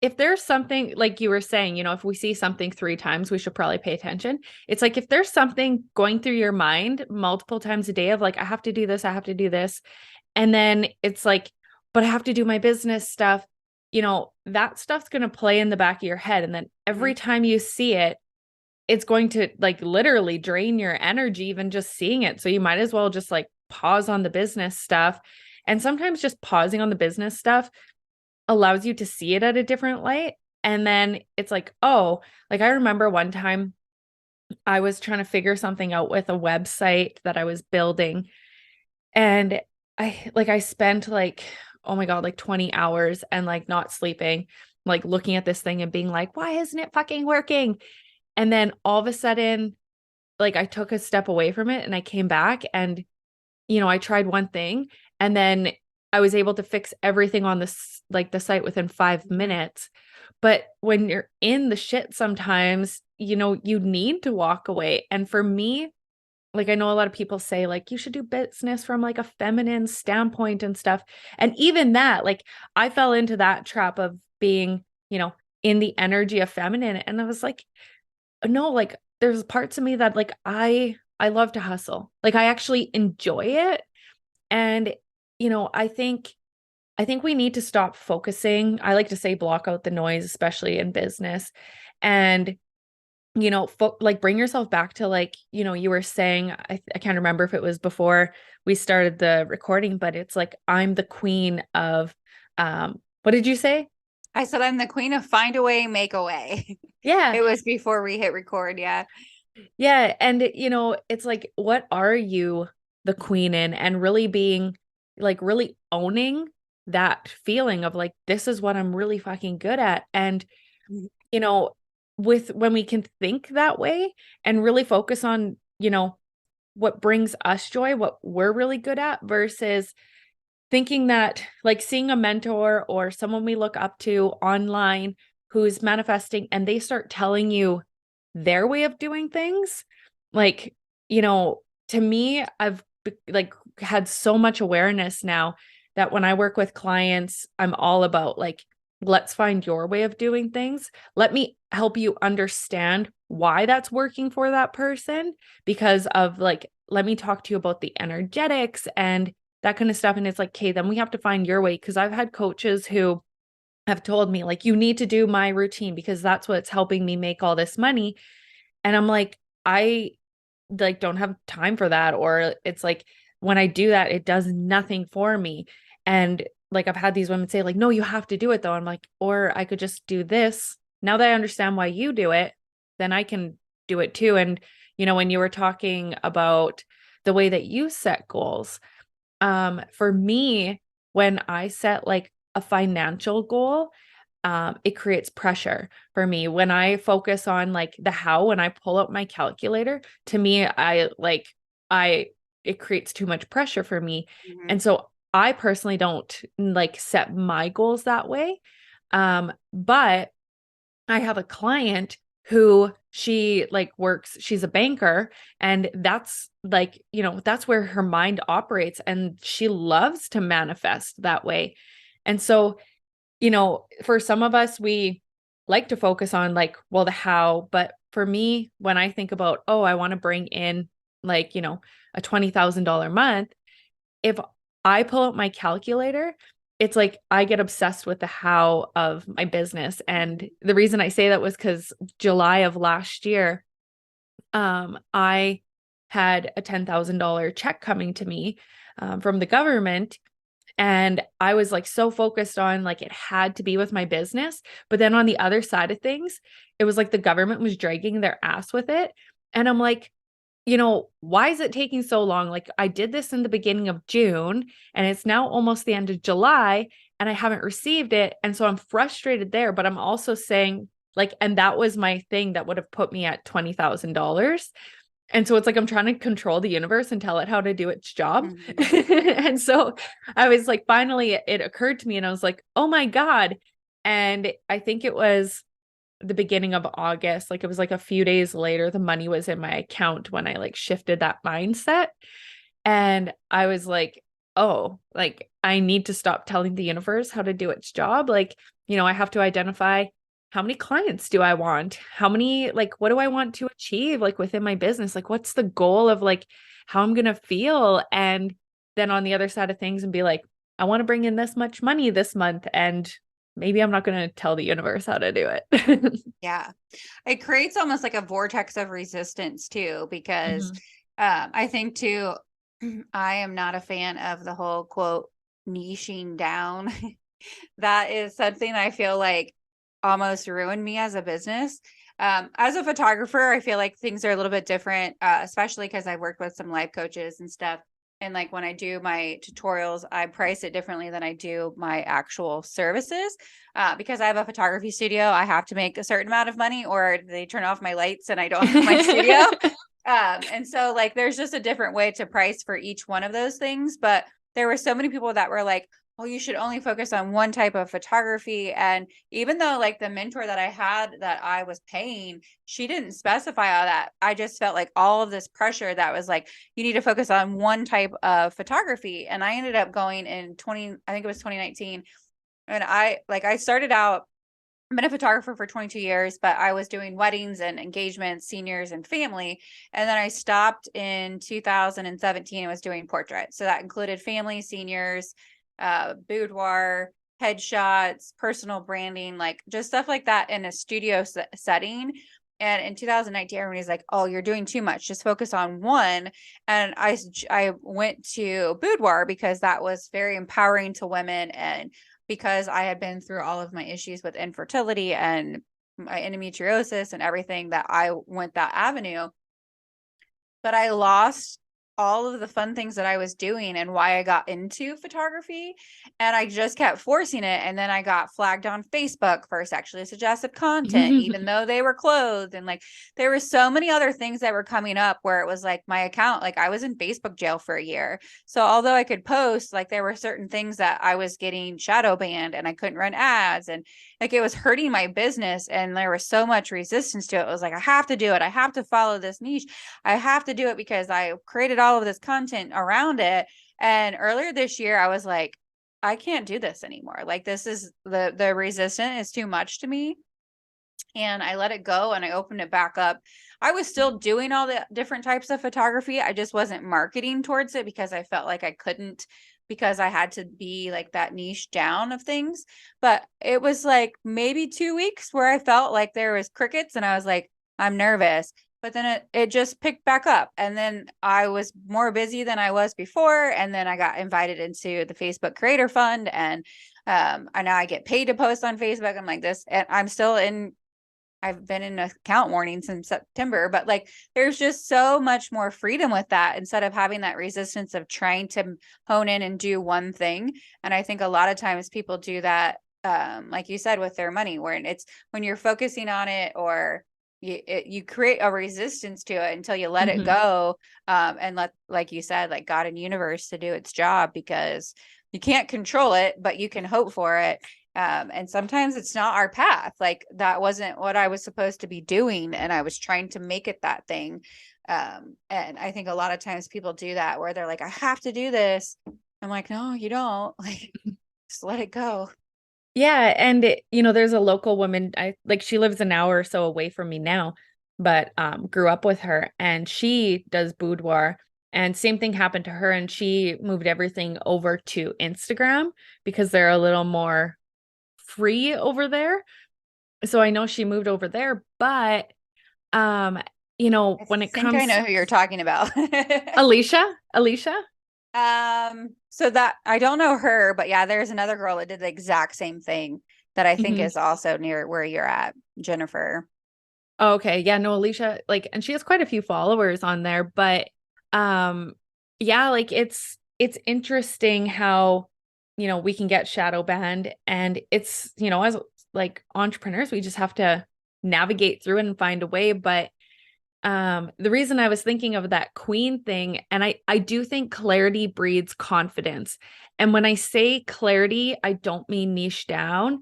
if there's something like you were saying, if we see something 3 times, we should probably pay attention. It's like, if there's something going through your mind multiple times a day of like, I have to do this, I have to do this. And then it's like, but I have to do my business stuff. That stuff's going to play in the back of your head. And then every time you see it, it's going to like literally drain your energy, even just seeing it. So you might as well just like pause on the business stuff. And sometimes just pausing on the business stuff allows you to see it at a different light. And then it's like, oh, like I remember one time I was trying to figure something out with a website that I was building. And I spent like, oh my God, like 20 hours and like not sleeping, like looking at this thing and being like, why isn't it fucking working? And then all of a sudden, like I took a step away from it and I came back and, I tried one thing and then I was able to fix everything on this, like the site within 5 minutes. But when you're in the shit, sometimes, you need to walk away. And for me, like, I know a lot of people say like, you should do business from like a feminine standpoint and stuff. And even that, like, I fell into that trap of being, in the energy of feminine. And I was like, no, like there's parts of me that like, I love to hustle. Like I actually enjoy it. And, I think we need to stop focusing. I like to say block out the noise, especially in business. And, like bring yourself back to like, you were saying, I can't remember if it was before we started the recording, but it's like, I'm the queen of, what did you say? I said, I'm the queen of find a way, make a way. Yeah. It was before we hit record. Yeah. Yeah. And, it's like, what are you the queen in? And really being like, really owning that feeling of like, this is what I'm really fucking good at. And, when we can think that way and really focus on, what brings us joy, what we're really good at versus thinking that like seeing a mentor or someone we look up to online who's manifesting and they start telling you their way of doing things. Like, to me, I've like had so much awareness now that when I work with clients, I'm all about like, let's find your way of doing things. Let me help you understand why that's working for that person because of like, let me talk to you about the energetics and that kind of stuff. And it's like, okay, then we have to find your way. Cause I've had coaches who have told me like, you need to do my routine because that's what's helping me make all this money. And I'm like, I like don't have time for that. Or it's like, when I do that, it does nothing for me. And like, I've had these women say like, no, you have to do it though. I'm like, or I could just do this. Now that I understand why you do it, then I can do it too. And, when you were talking about the way that you set goals, for me, when I set like a financial goal, it creates pressure for me. When I focus on like the how, when I pull up my calculator, to me, it creates too much pressure for me. Mm-hmm. And so I personally don't like set my goals that way. But I have a client who she like works, she's a banker, and that's like, that's where her mind operates, and she loves to manifest that way. And so, for some of us, we like to focus on like, well, the how, but for me, when I think about, oh, I want to bring in like, a $20,000 month, if I pull out my calculator, it's like I get obsessed with the how of my business. And the reason I say that was because July of last year, I had a $10,000 check coming to me from the government. And I was like so focused on like it had to be with my business. But then on the other side of things, it was like the government was dragging their ass with it. And I'm like, why is it taking so long? Like I did this in the beginning of June and it's now almost the end of July and I haven't received it. And so I'm frustrated there, but I'm also saying like, and that was my thing that would have put me at $20,000. And so it's like I'm trying to control the universe and tell it how to do its job. And so I was like, finally, it occurred to me and I was like, oh my God. And I think it was the beginning of August, like it was like a few days later, the money was in my account when I like shifted that mindset. And I was like, oh, like I need to stop telling the universe how to do its job. Like, I have to identify how many clients do I want? How many, like, what do I want to achieve like within my business? Like, what's the goal of like how I'm going to feel? And then on the other side of things and be like, I want to bring in this much money this month. And maybe I'm not going to tell the universe how to do it. Yeah. It creates almost like a vortex of resistance too, because I think too, I am not a fan of the whole quote niching down. That is something I feel like almost ruined me as a business. As a photographer, I feel like things are a little bit different, especially because I've worked with some life coaches and stuff. And like when I do my tutorials, I price it differently than I do my actual services. Because I have a photography studio, I have to make a certain amount of money or they turn off my lights and I don't have my studio. And so like, there's just a different way to price for each one of those things. But there were so many people that were like, oh, you should only focus on one type of photography. And even though like the mentor that I had that I was paying, she didn't specify all that. I just felt like all of this pressure that was like, you need to focus on one type of photography. And I ended up going in I think it was 2019. And I started out, I've been a photographer for 22 years, but I was doing weddings and engagements, seniors and family. And then I stopped in 2017 and was doing portraits. So that included family, seniors, boudoir, headshots, personal branding, like just stuff like that in a studio setting. And in 2019, everybody's like, oh, you're doing too much. Just focus on one. And I went to boudoir because that was very empowering to women. And because I had been through all of my issues with infertility and my endometriosis and everything, that I went that avenue. But I lost all of the fun things that I was doing and why I got into photography. And I just kept forcing it. And then I got flagged on Facebook for sexually suggestive content, even though they were clothed. And like, there were so many other things that were coming up where it was like my account, like I was in Facebook jail for a year. So although I could post, like there were certain things that I was getting shadow banned and I couldn't run ads and like it was hurting my business. And there was so much resistance to it. It was like, I have to do it. I have to follow this niche. I have to do it because I created all of this content around it. And earlier this year, I was like, I can't do this anymore. Like this is the resistance is too much to me. And I let it go and I opened it back up. I was still doing all the different types of photography. I just wasn't marketing towards it because I felt like I couldn't, because I had to be like that niche down of things. But it was like maybe 2 weeks where I felt like there was crickets and I was like, I'm nervous. But then it just picked back up. And then I was more busy than I was before. And then I got invited into the Facebook Creator Fund. And I now I get paid to post on Facebook. I'm like this. And I've been in account warning since September. But like there's just so much more freedom with that instead of having that resistance of trying to hone in and do one thing. And I think a lot of times people do that, like you said, with their money, where it's when you're focusing on it or you create a resistance to it until you let it go, and let, like you said, like God and universe to do its job, because you can't control it, but you can hope for it. And sometimes it's not our path. Like that wasn't what I was supposed to be doing. And I was trying to make it that thing. And I think a lot of times people do that where they're like, I have to do this. I'm like, no, you don't. Like, just let it go. Yeah. And there's a local woman, she lives an hour or so away from me now, but grew up with her, and she does boudoir, and same thing happened to her. And she moved everything over to Instagram because they're a little more free over there. So I know she moved over there, but when I it think I comes know who you're talking about. Alicia. So that I don't know her, but yeah, there's another girl that did the exact same thing that I think Mhm. is also near where you're at, Jennifer. Oh, okay. Yeah, no, Alicia, and she has quite a few followers on there, but yeah, it's interesting how, we can get shadow banned, and it's, as like entrepreneurs, we just have to navigate through it and find a way. But the reason I was thinking of that queen thing, and I do think clarity breeds confidence. And when I say clarity, I don't mean niche down.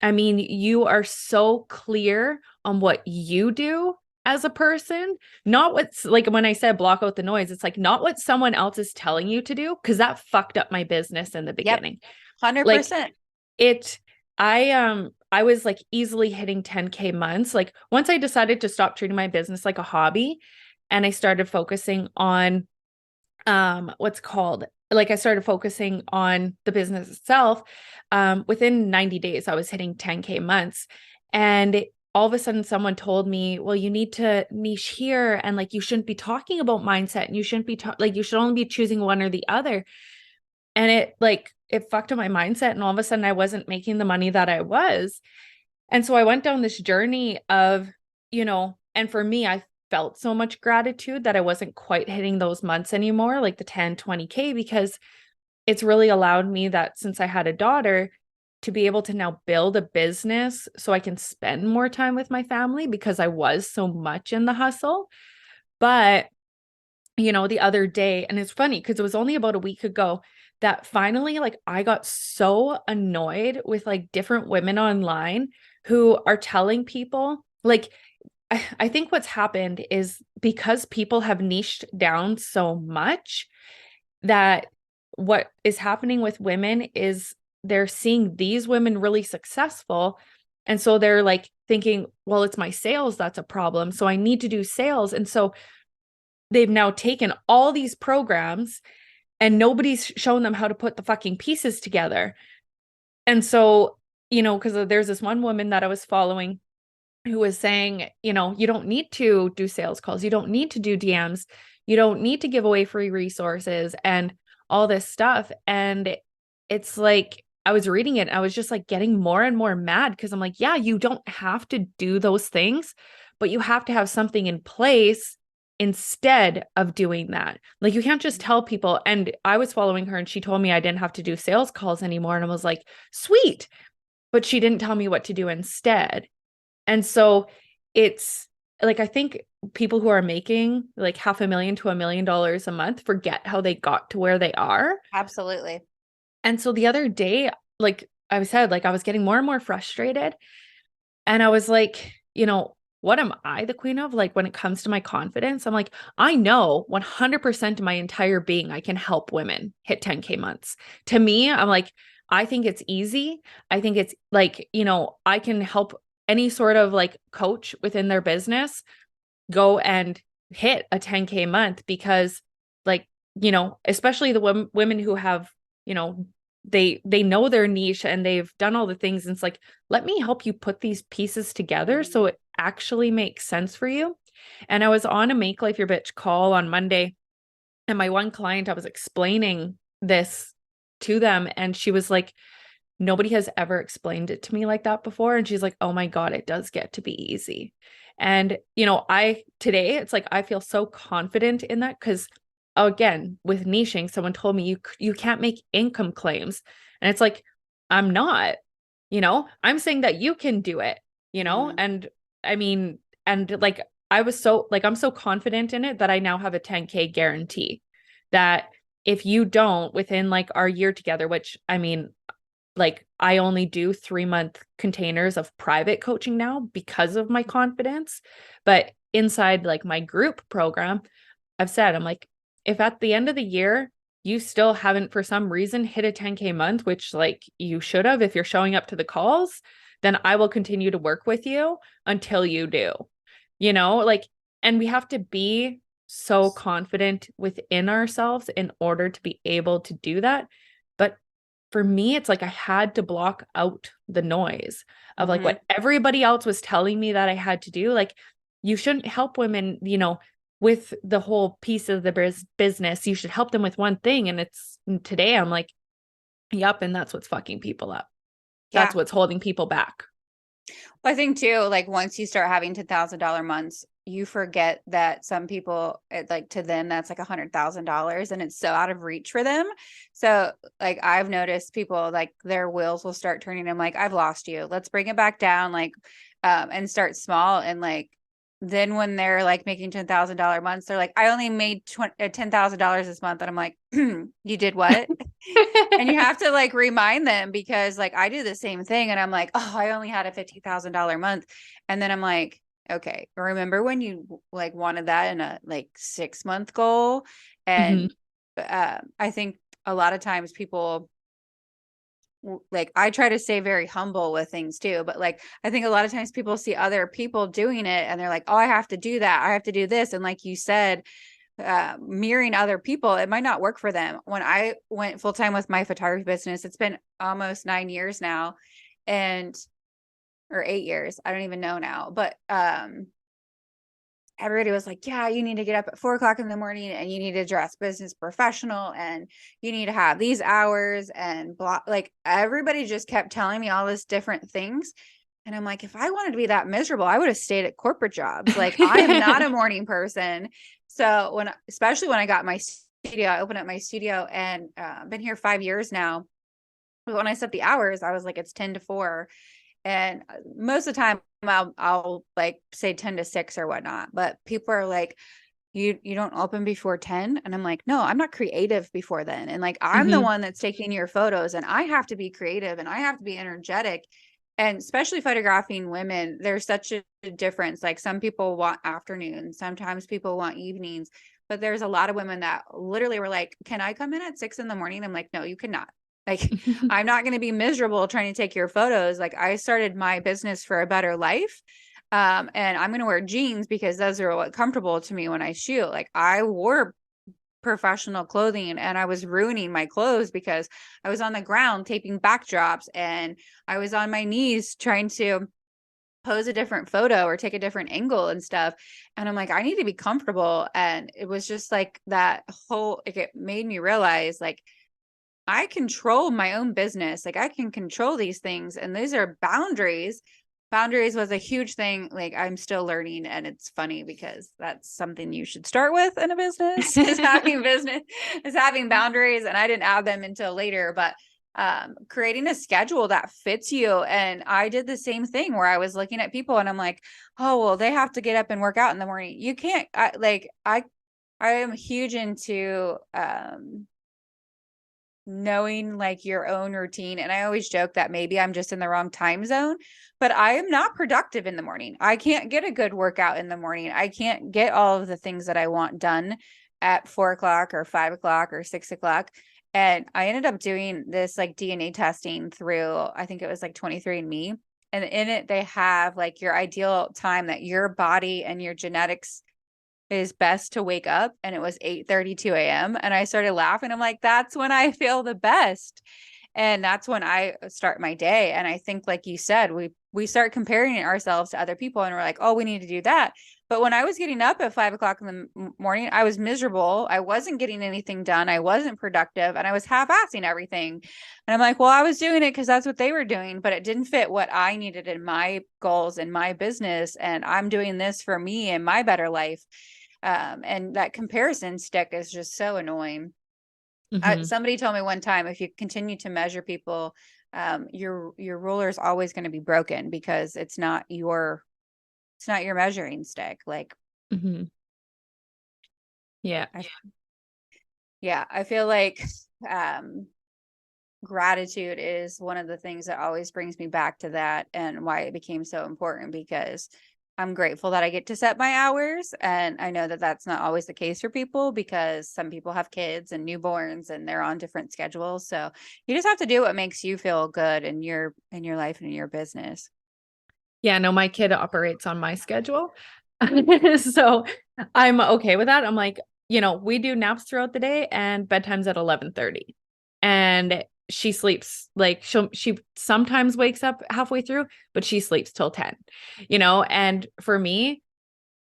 I mean, you are so clear on what you do as a person, not what's like when I said block out the noise, it's like not what someone else is telling you to do, because that fucked up my business in the Yep, beginning. Like 100%. it I was like easily hitting 10K months. Like once I decided to stop treating my business like a hobby, and I started focusing on what's called like I started focusing on the business itself, within 90 days I was hitting 10K months. And all of a sudden someone told me, well, you need to niche here, and like you shouldn't be talking about mindset, and you shouldn't be like you should only be choosing one or the other. And it fucked up my mindset, and all of a sudden I wasn't making the money that I was. And so I went down this journey of, and for me, I felt so much gratitude that I wasn't quite hitting those months anymore, like the 10, 20K, because it's really allowed me that since I had a daughter to be able to now build a business so I can spend more time with my family, because I was so much in the hustle. But, the other day, and it's funny because it was only about a week ago that finally, like, I got so annoyed with like different women online who are telling people, like, I think what's happened is because people have niched down so much, that what is happening with women is they're seeing these women really successful. And so they're like thinking, well, it's my sales that's a problem, so I need to do sales. And so they've now taken all these programs and nobody's shown them how to put the fucking pieces together. And so, because there's this one woman that I was following who was saying, you don't need to do sales calls, you don't need to do DMs, you don't need to give away free resources and all this stuff. And it's like, I was reading it, I was just like getting more and more mad, because I'm like, yeah, you don't have to do those things, but you have to have something in place instead of doing that. Like you can't just tell people. And I was following her and she told me I didn't have to do sales calls anymore. And I was like, sweet. But she didn't tell me what to do instead. And so it's like, I think people who are making like $500,000 to $1 million a month forget how they got to where they are. Absolutely. And so the other day, like I said, like I was getting more and more frustrated. And I was like, what am I the queen of? Like when it comes to my confidence, I'm like, I know 100% of my entire being, I can help women hit 10K months. To me, I'm like, I think it's easy. I think it's like, I can help any sort of like coach within their business go and hit a 10K month, because like, especially the women who have, they know their niche and they've done all the things. And it's like, let me help you put these pieces together so it actually makes sense for you. And I was on a Make Life Your Bitch call on Monday, and my one client, I was explaining this to them, and she was like, nobody has ever explained it to me like that before. And she's like, oh my God, it does get to be easy. And, today it's like, I feel so confident in that, because again, with niching, someone told me you can't make income claims. And it's like, I'm not, I'm saying that you can do it, Mhm. and I mean, and like, I was so like, I'm so confident in it that I now have a 10K guarantee that if you don't within like our year together, which I mean, like I only do 3-month containers of private coaching now because of my confidence. But inside like my group program, I've said, I'm like, if at the end of the year, you still haven't for some reason hit a 10K month, which like you should have, if you're showing up to the calls, then I will continue to work with you until you do, like, and we have to be so confident within ourselves in order to be able to do that. But for me, it's like I had to block out the noise of like what everybody else was telling me that I had to do. Like, you shouldn't help women, with the whole piece of the business. You should help them with one thing. And today I'm like, yep. And that's what's fucking people up. Yeah. That's what's holding people back. Well, I think too, like once you start having $10,000 months, you forget that some people, like to them, that's like $100,000 and it's so out of reach for them. So like I've noticed people like their wheels will start turning. I'm like, I've lost you. Let's bring it back down, like, and start small. And like, then when they're like making $10,000 months, they're like, I only made $10,000 this month. And I'm like, you did what? And you have to like remind them, because like I do the same thing and I'm like, oh, I only had a $50,000 month. And then I'm like, okay, remember when you like wanted that in a like 6-month goal? And I think a lot of times people, like, I try to stay very humble with things too, but like I think a lot of times people see other people doing it and they're like, oh, I have to do that, I have to do this. And like you said, mirroring other people, it might not work for them. When I went full time with my photography business, it's been almost 9 years now, and or 8 years, I don't even know now, but everybody was like, yeah, you need to get up at 4 o'clock in the morning and you need to dress business professional and you need to have these hours and blah. Like everybody just kept telling me all this different things. And I'm like, if I wanted to be that miserable, I would have stayed at corporate jobs. Like I am not a morning person. So especially when I got my studio, I opened up my studio and been here 5 years now. But when I set the hours, I was like, it's 10 to 4. And most of the time I'll like say 10 to 6 or whatnot. But people are like, you don't open before 10. And I'm like, no, I'm not creative before then. And like, I'm the one that's taking your photos and I have to be creative and I have to be energetic. And especially photographing women, there's such a difference. Like some people want afternoons, sometimes people want evenings, but there's a lot of women that literally were like, can I come in at 6 in the morning? I'm like, no, you cannot. Like, I'm not going to be miserable trying to take your photos. Like I started my business for a better life. And I'm going to wear jeans because those are what comfortable to me when I shoot. Like I wore professional clothing and I was ruining my clothes because I was on the ground taping backdrops and I was on my knees trying to pose a different photo or take a different angle and stuff. And I'm like, I need to be comfortable. And it was just like that whole, like it made me realize like, I control my own business. Like I can control these things. And these are boundaries. Boundaries was a huge thing. Like I'm still learning. And it's funny because that's something you should start with in a business is having boundaries. And I didn't add them until later, but creating a schedule that fits you. And I did the same thing where I was looking at people and I'm like, oh, well, they have to get up and work out in the morning. You can't I am huge into, knowing like your own routine. And I always joke that maybe I'm just in the wrong time zone, but I am not productive in the morning. I can't get a good workout in the morning. I can't get all of the things that I want done at 4 o'clock or 5 o'clock or 6 o'clock. And I ended up doing this like DNA testing through, I think it was like 23andMe. And in it, they have like your ideal time that your body and your genetics is best to wake up, and it was 8:32 a.m. and I started laughing. I'm like, that's when I feel the best. And that's when I start my day. And I think, like you said, we start comparing ourselves to other people and we're like, oh, we need to do that. But when I was getting up at 5 o'clock in the morning, I was miserable. I wasn't getting anything done. I wasn't productive and I was half-assing everything. And I'm like, well, I was doing it because that's what they were doing, but it didn't fit what I needed in my goals and my business. And I'm doing this for me and my better life. And that comparison stick is just so annoying. Somebody told me one time, if you continue to measure people, your ruler is always going to be broken because it's not your measuring stick. Like, yeah, I feel like gratitude is one of the things that always brings me back to that, and why it became so important, because I'm grateful that I get to set my hours. And I know that that's not always the case for people, because some people have kids and newborns and they're on different schedules. So you just have to do what makes you feel good in your life and in your business. Yeah, no, my kid operates on my schedule. So I'm okay with that. I'm like, we do naps throughout the day and bedtime's at 11:30. And she sleeps like she sometimes wakes up halfway through, but she sleeps till 10. And for me,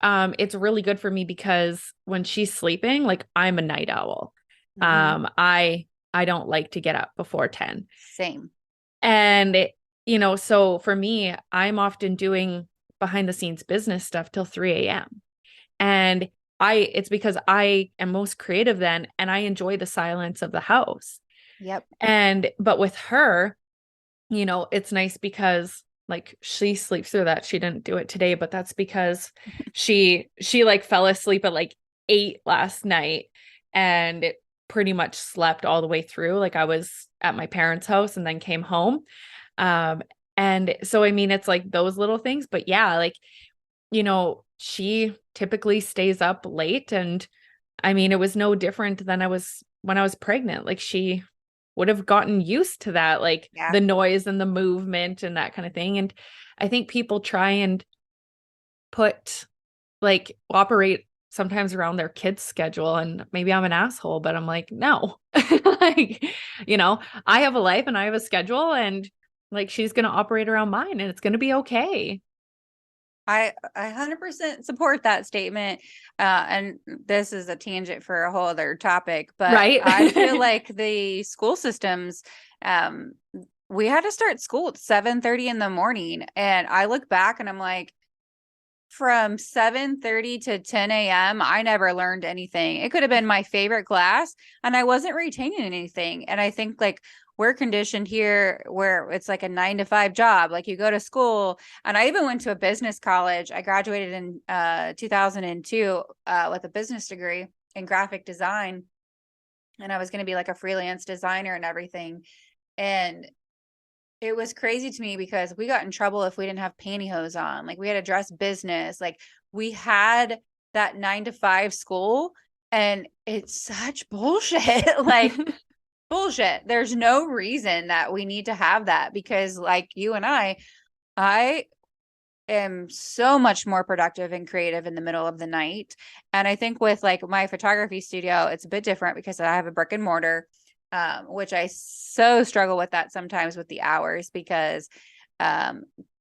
it's really good for me because when she's sleeping, like I'm a night owl. Mhm. I don't like to get up before 10. Same. And, so for me, I'm often doing behind the scenes business stuff till 3 a.m. And it's because I am most creative then, and I enjoy the silence of the house. Yep. But with her, it's nice because like she sleeps through that. She didn't do it today, but that's because she like fell asleep at like 8 last night and pretty much slept all the way through. Like I was at my parents' house and then came home. Um, and so, I mean, it's like those little things, but yeah, like, she typically stays up late. And I mean, it was no different than when I was pregnant. Like she would have gotten used to that, like Yeah. the noise and the movement and that kind of thing. And I think people try and operate sometimes around their kids' schedule. And maybe I'm an asshole, but I'm like, no, like, I have a life and I have a schedule, and like she's going to operate around mine and it's going to be okay. I 100% support that statement. And this is a tangent for a whole other topic, but Right. I feel like the school systems, um, we had to start school at 7:30 in the morning. And I look back and I'm like, from 7:30 to 10 a.m., I never learned anything. It could have been my favorite class and I wasn't retaining anything. And I think like we're conditioned here where it's like a 9 to 5 job. Like you go to school, and I even went to a business college. I graduated in 2002 with a business degree in graphic design. And I was going to be like a freelance designer and everything. And it was crazy to me because we got in trouble if we didn't have pantyhose on. Like we had to dress business. Like we had that 9 to 5 school, and it's such bullshit. Like bullshit. There's no reason that we need to have that, because like you and I am so much more productive and creative in the middle of the night. And I think with like my photography studio, it's a bit different because I have a brick and mortar, which I so struggle with that sometimes with the hours, because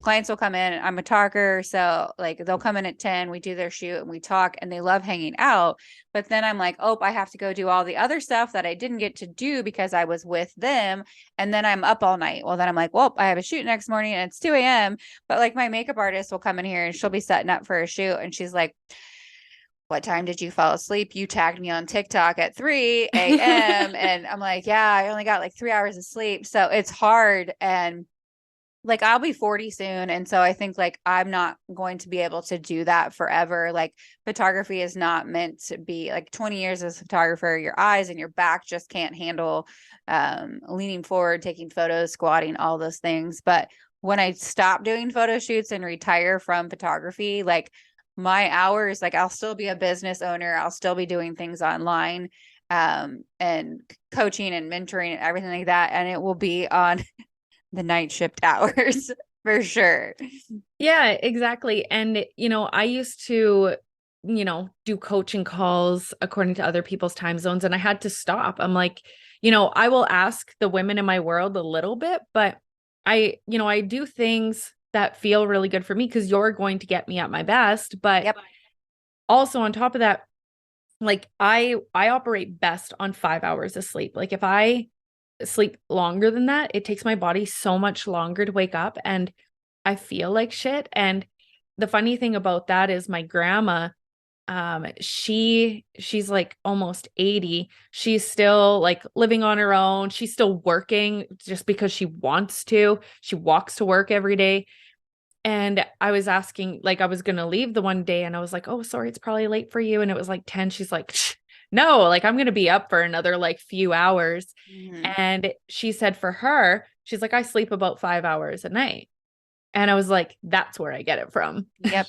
clients will come in. I'm a talker, so like they'll come in at 10, we do their shoot and we talk and they love hanging out. But then I'm like, oh, I have to go do all the other stuff that I didn't get to do because I was with them. And then I'm up all night. Well, then I'm like, well, I have a shoot next morning and it's 2 a.m. But like my makeup artist will come in here and she'll be setting up for a shoot and she's like, what time did you fall asleep? You tagged me on TikTok at 3 a.m. And I'm like, yeah, I only got like 3 hours of sleep. So it's hard. And like I'll be 40 soon. And so I think like I'm not going to be able to do that forever. Like photography is not meant to be like 20 years as a photographer. Your eyes and your back just can't handle leaning forward, taking photos, squatting, all those things. But when I stop doing photo shoots and retire from photography, like my hours, like I'll still be a business owner. I'll still be doing things online, and coaching and mentoring and everything like that. And it will be on the night shift hours for sure. Yeah, exactly. And, I used to, do coaching calls according to other people's time zones, and I had to stop. I'm like, I will ask the women in my world a little bit, but I do things that feel really good for me because you're going to get me at my best. But Yep. also on top of that, like I operate best on 5 hours of sleep. Like if I sleep longer than that, it takes my body so much longer to wake up and I feel like shit. And the funny thing about that is my grandma, she's like almost 80. She's still like living on her own. She's still working just because she wants to. She walks to work every day. And I was asking, like, I was going to leave the one day and I was like, oh, sorry, it's probably late for you. And it was like 10. She's like, no, like I'm going to be up for another like few hours. Mhm. And she said for her, she's like, I sleep about 5 hours a night. And I was like, that's where I get it from. Yep.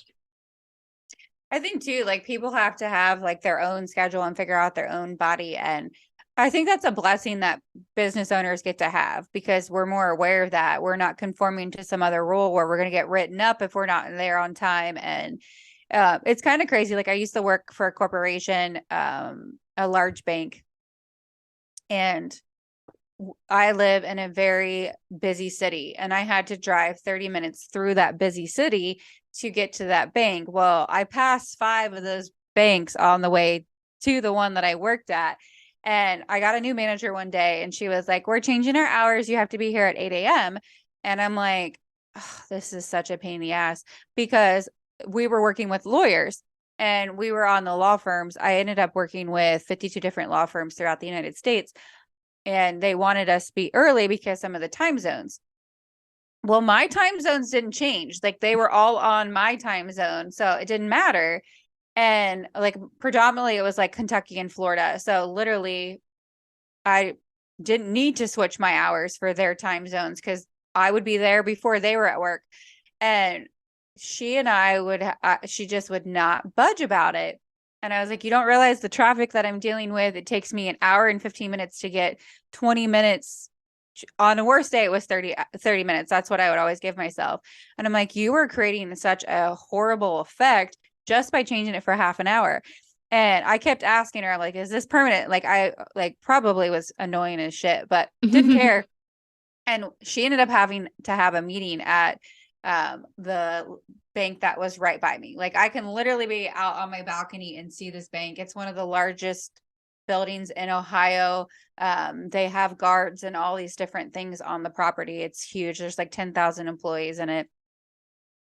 I think too, like people have to have like their own schedule and figure out their own body. And I think that's a blessing that business owners get to have because we're more aware of that. We're not conforming to some other rule where we're going to get written up if we're not there on time. And it's kind of crazy. Like I used to work for a corporation, a large bank, and I live in a very busy city and I had to drive 30 minutes through that busy city to get to that bank. Well, I passed 5 of those banks on the way to the one that I worked at. And I got a new manager one day and she was like, we're changing our hours. You have to be here at 8 a.m. And I'm like, oh, this is such a pain in the ass because we were working with lawyers and we were on the law firms. I ended up working with 52 different law firms throughout the United States. And they wanted us to be early because some of the time zones. Well, my time zones didn't change. Like they were all on my time zone. So it didn't matter. And like predominantly it was like Kentucky and Florida. So literally I didn't need to switch my hours for their time zones because I would be there before they were at work. And she and I would, she just would not budge about it. And I was like, you don't realize the traffic that I'm dealing with. It takes me an hour and 15 minutes to get 20 minutes. On a worst day, it was 30 minutes. That's what I would always give myself. And I'm like, you were creating such a horrible effect just by changing it for half an hour. And I kept asking her, I'm like, is this permanent? Like I like probably was annoying as shit, but didn't care. And she ended up having to have a meeting at the bank that was right by me. Like I can literally be out on my balcony and see this bank. It's one of the largest buildings in Ohio. They have guards and all these different things on the property. It's huge. There's like 10,000 employees in it.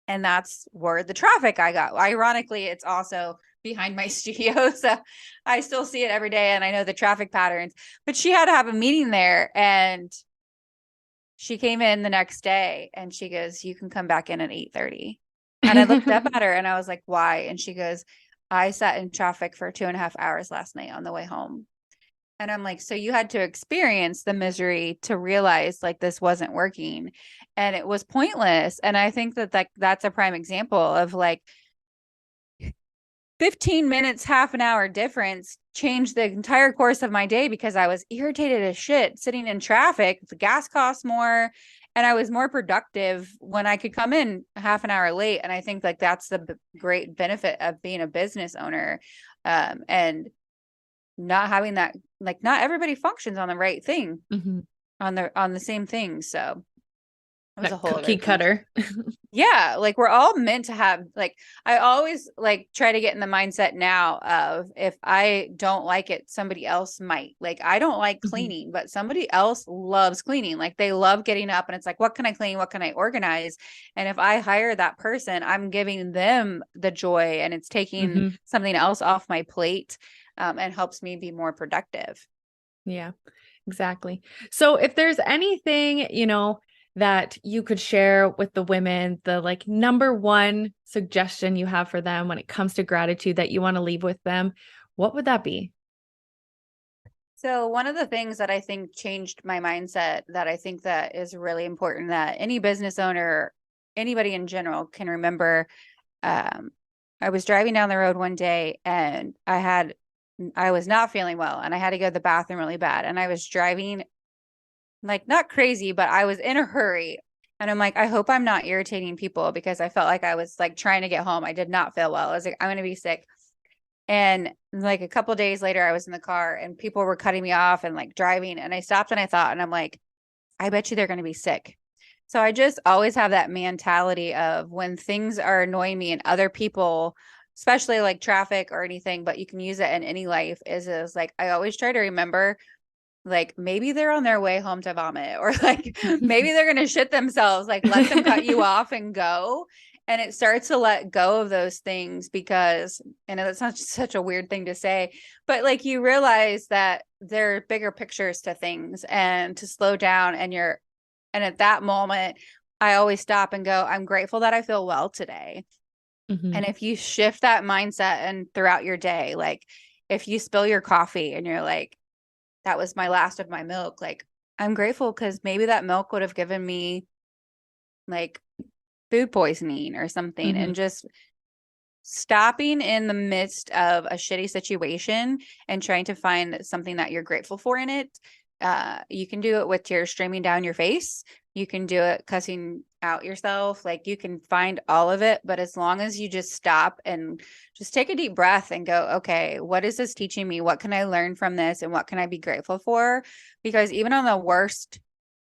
And that's where the traffic I got. Ironically, it's also behind my studio. So I still see it every day and I know the traffic patterns. But she had to have a meeting there and she came in the next day and she goes, you can come back in at 8:30. And I looked up at her and I was like, why? And she goes, I sat in traffic for 2.5 hours last night on the way home. And I'm like, so you had to experience the misery to realize like this wasn't working and it was pointless. And I think that that's a prime example of like 15 minutes, half an hour difference changed the entire course of my day because I was irritated as shit sitting in traffic. The gas costs more and I was more productive when I could come in half an hour late. And I think like that's the great benefit of being a business owner, and not having that, like not everybody functions on the right thing, on the same thing. So it was That a whole cookie other cutter. yeah, like we're all meant to have, like I always like try to get in the mindset now of if I don't like it, somebody else might. Like I don't like cleaning, but somebody else loves cleaning. Like they love getting up and it's like, what can I clean? What can I organize? And if I hire that person, I'm giving them the joy and it's taking something else off my plate, and helps me be more productive. Yeah, exactly. So if there's anything, that you could share with the women, the like number one suggestion you have for them when it comes to gratitude that you want to leave with them, what would that be? So one of the things that I think changed my mindset that I think that is really important that any business owner, anybody in general can remember. I was driving down the road one day and I was not feeling well and I had to go to the bathroom really bad. And I was driving like not crazy, but I was in a hurry. And I'm like, I hope I'm not irritating people because I felt like I was like trying to get home. I did not feel well. I was like, I'm going to be sick. And like a couple of days later, I was in the car and people were cutting me off and like driving. And I stopped and I thought, and I'm like, I bet you they're going to be sick. So I just always have that mentality of when things are annoying me and other people, especially like traffic or anything, but you can use it in any life, is like I always try to remember like maybe they're on their way home to vomit or like maybe they're going to shit themselves, like let them cut you off and go. And it starts to let go of those things because I know that's not such a weird thing to say, but like you realize that there are bigger pictures to things and to slow down and at that moment, I always stop and go, I'm grateful that I feel well today. And if you shift that mindset and throughout your day, like if you spill your coffee and you're like, that was my last of my milk, like, I'm grateful because maybe that milk would have given me like food poisoning or something. And just stopping in the midst of a shitty situation and trying to find something that you're grateful for in it. You can do it with tears streaming down your face. You can do it cussing out yourself. Like, you can find all of it, but as long as you just stop and just take a deep breath and go, okay, what is this teaching me? What can I learn from this? And what can I be grateful for? Because even on the worst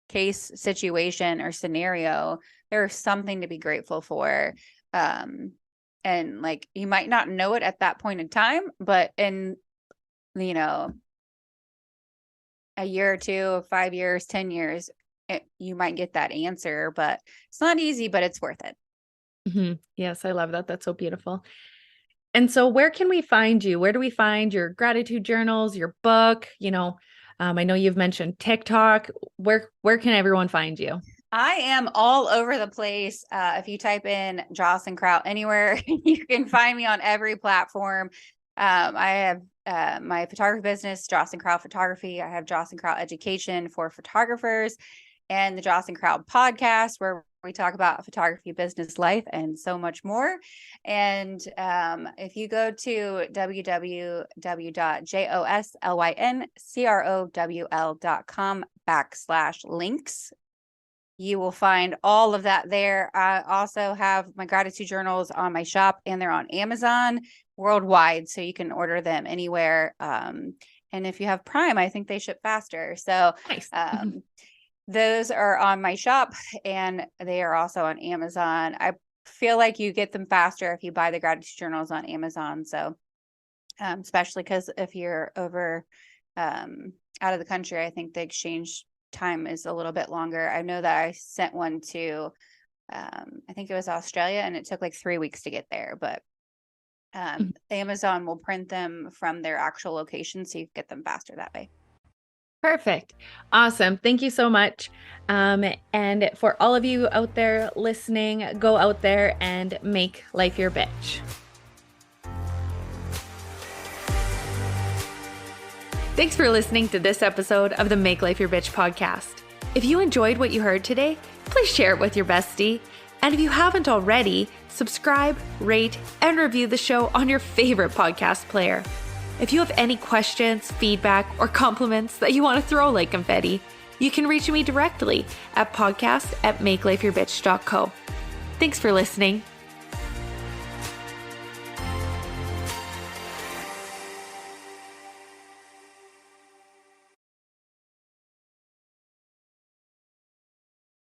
case situation or scenario, there's something to be grateful for. And like, you might not know it at that point in time, but in, you know, a year or two, 5 years, 10 years, you might get that answer. But it's not easy, but it's worth it. Yes, I love that. That's so beautiful. And so where can we find you? Where do we find your gratitude journals, your book? I know you've mentioned TikTok. Where can everyone find you? I am all over the place. If you type in Joslyn Crowl anywhere, you can find me on every platform. I have my photography business, Joslyn Crowl Photography. I have Joslyn Crowl Education for photographers, and the Joslyn Crowl podcast, where we talk about photography, business, life, and so much more. And if you go to www.joslyncrowl.com/links, you will find all of that there. I also have my gratitude journals on my shop, and they're on Amazon worldwide, so you can order them anywhere. And if you have Prime, I think they ship faster. So Nice. Those are on my shop, and they are also on Amazon. I feel like you get them faster if you buy the gratitude journals on Amazon. So especially because if you're over out of the country, I think the exchange time is a little bit longer. I know that I sent one to I think it was Australia, and it took like 3 weeks to get there, but Amazon will print them from their actual location, so you can get them faster that way. Perfect. Awesome. Thank you so much. And for all of you out there listening, go out there and make life your bitch. Thanks for listening to this episode of the Make Life Your Bitch podcast. If you enjoyed what you heard today, please share it with your bestie. And if you haven't already, subscribe, rate, and review the show on your favorite podcast player. If you have any questions, feedback, or compliments that you want to throw like confetti, you can reach me directly at podcast@makelifeyourbitch.co. Thanks for listening.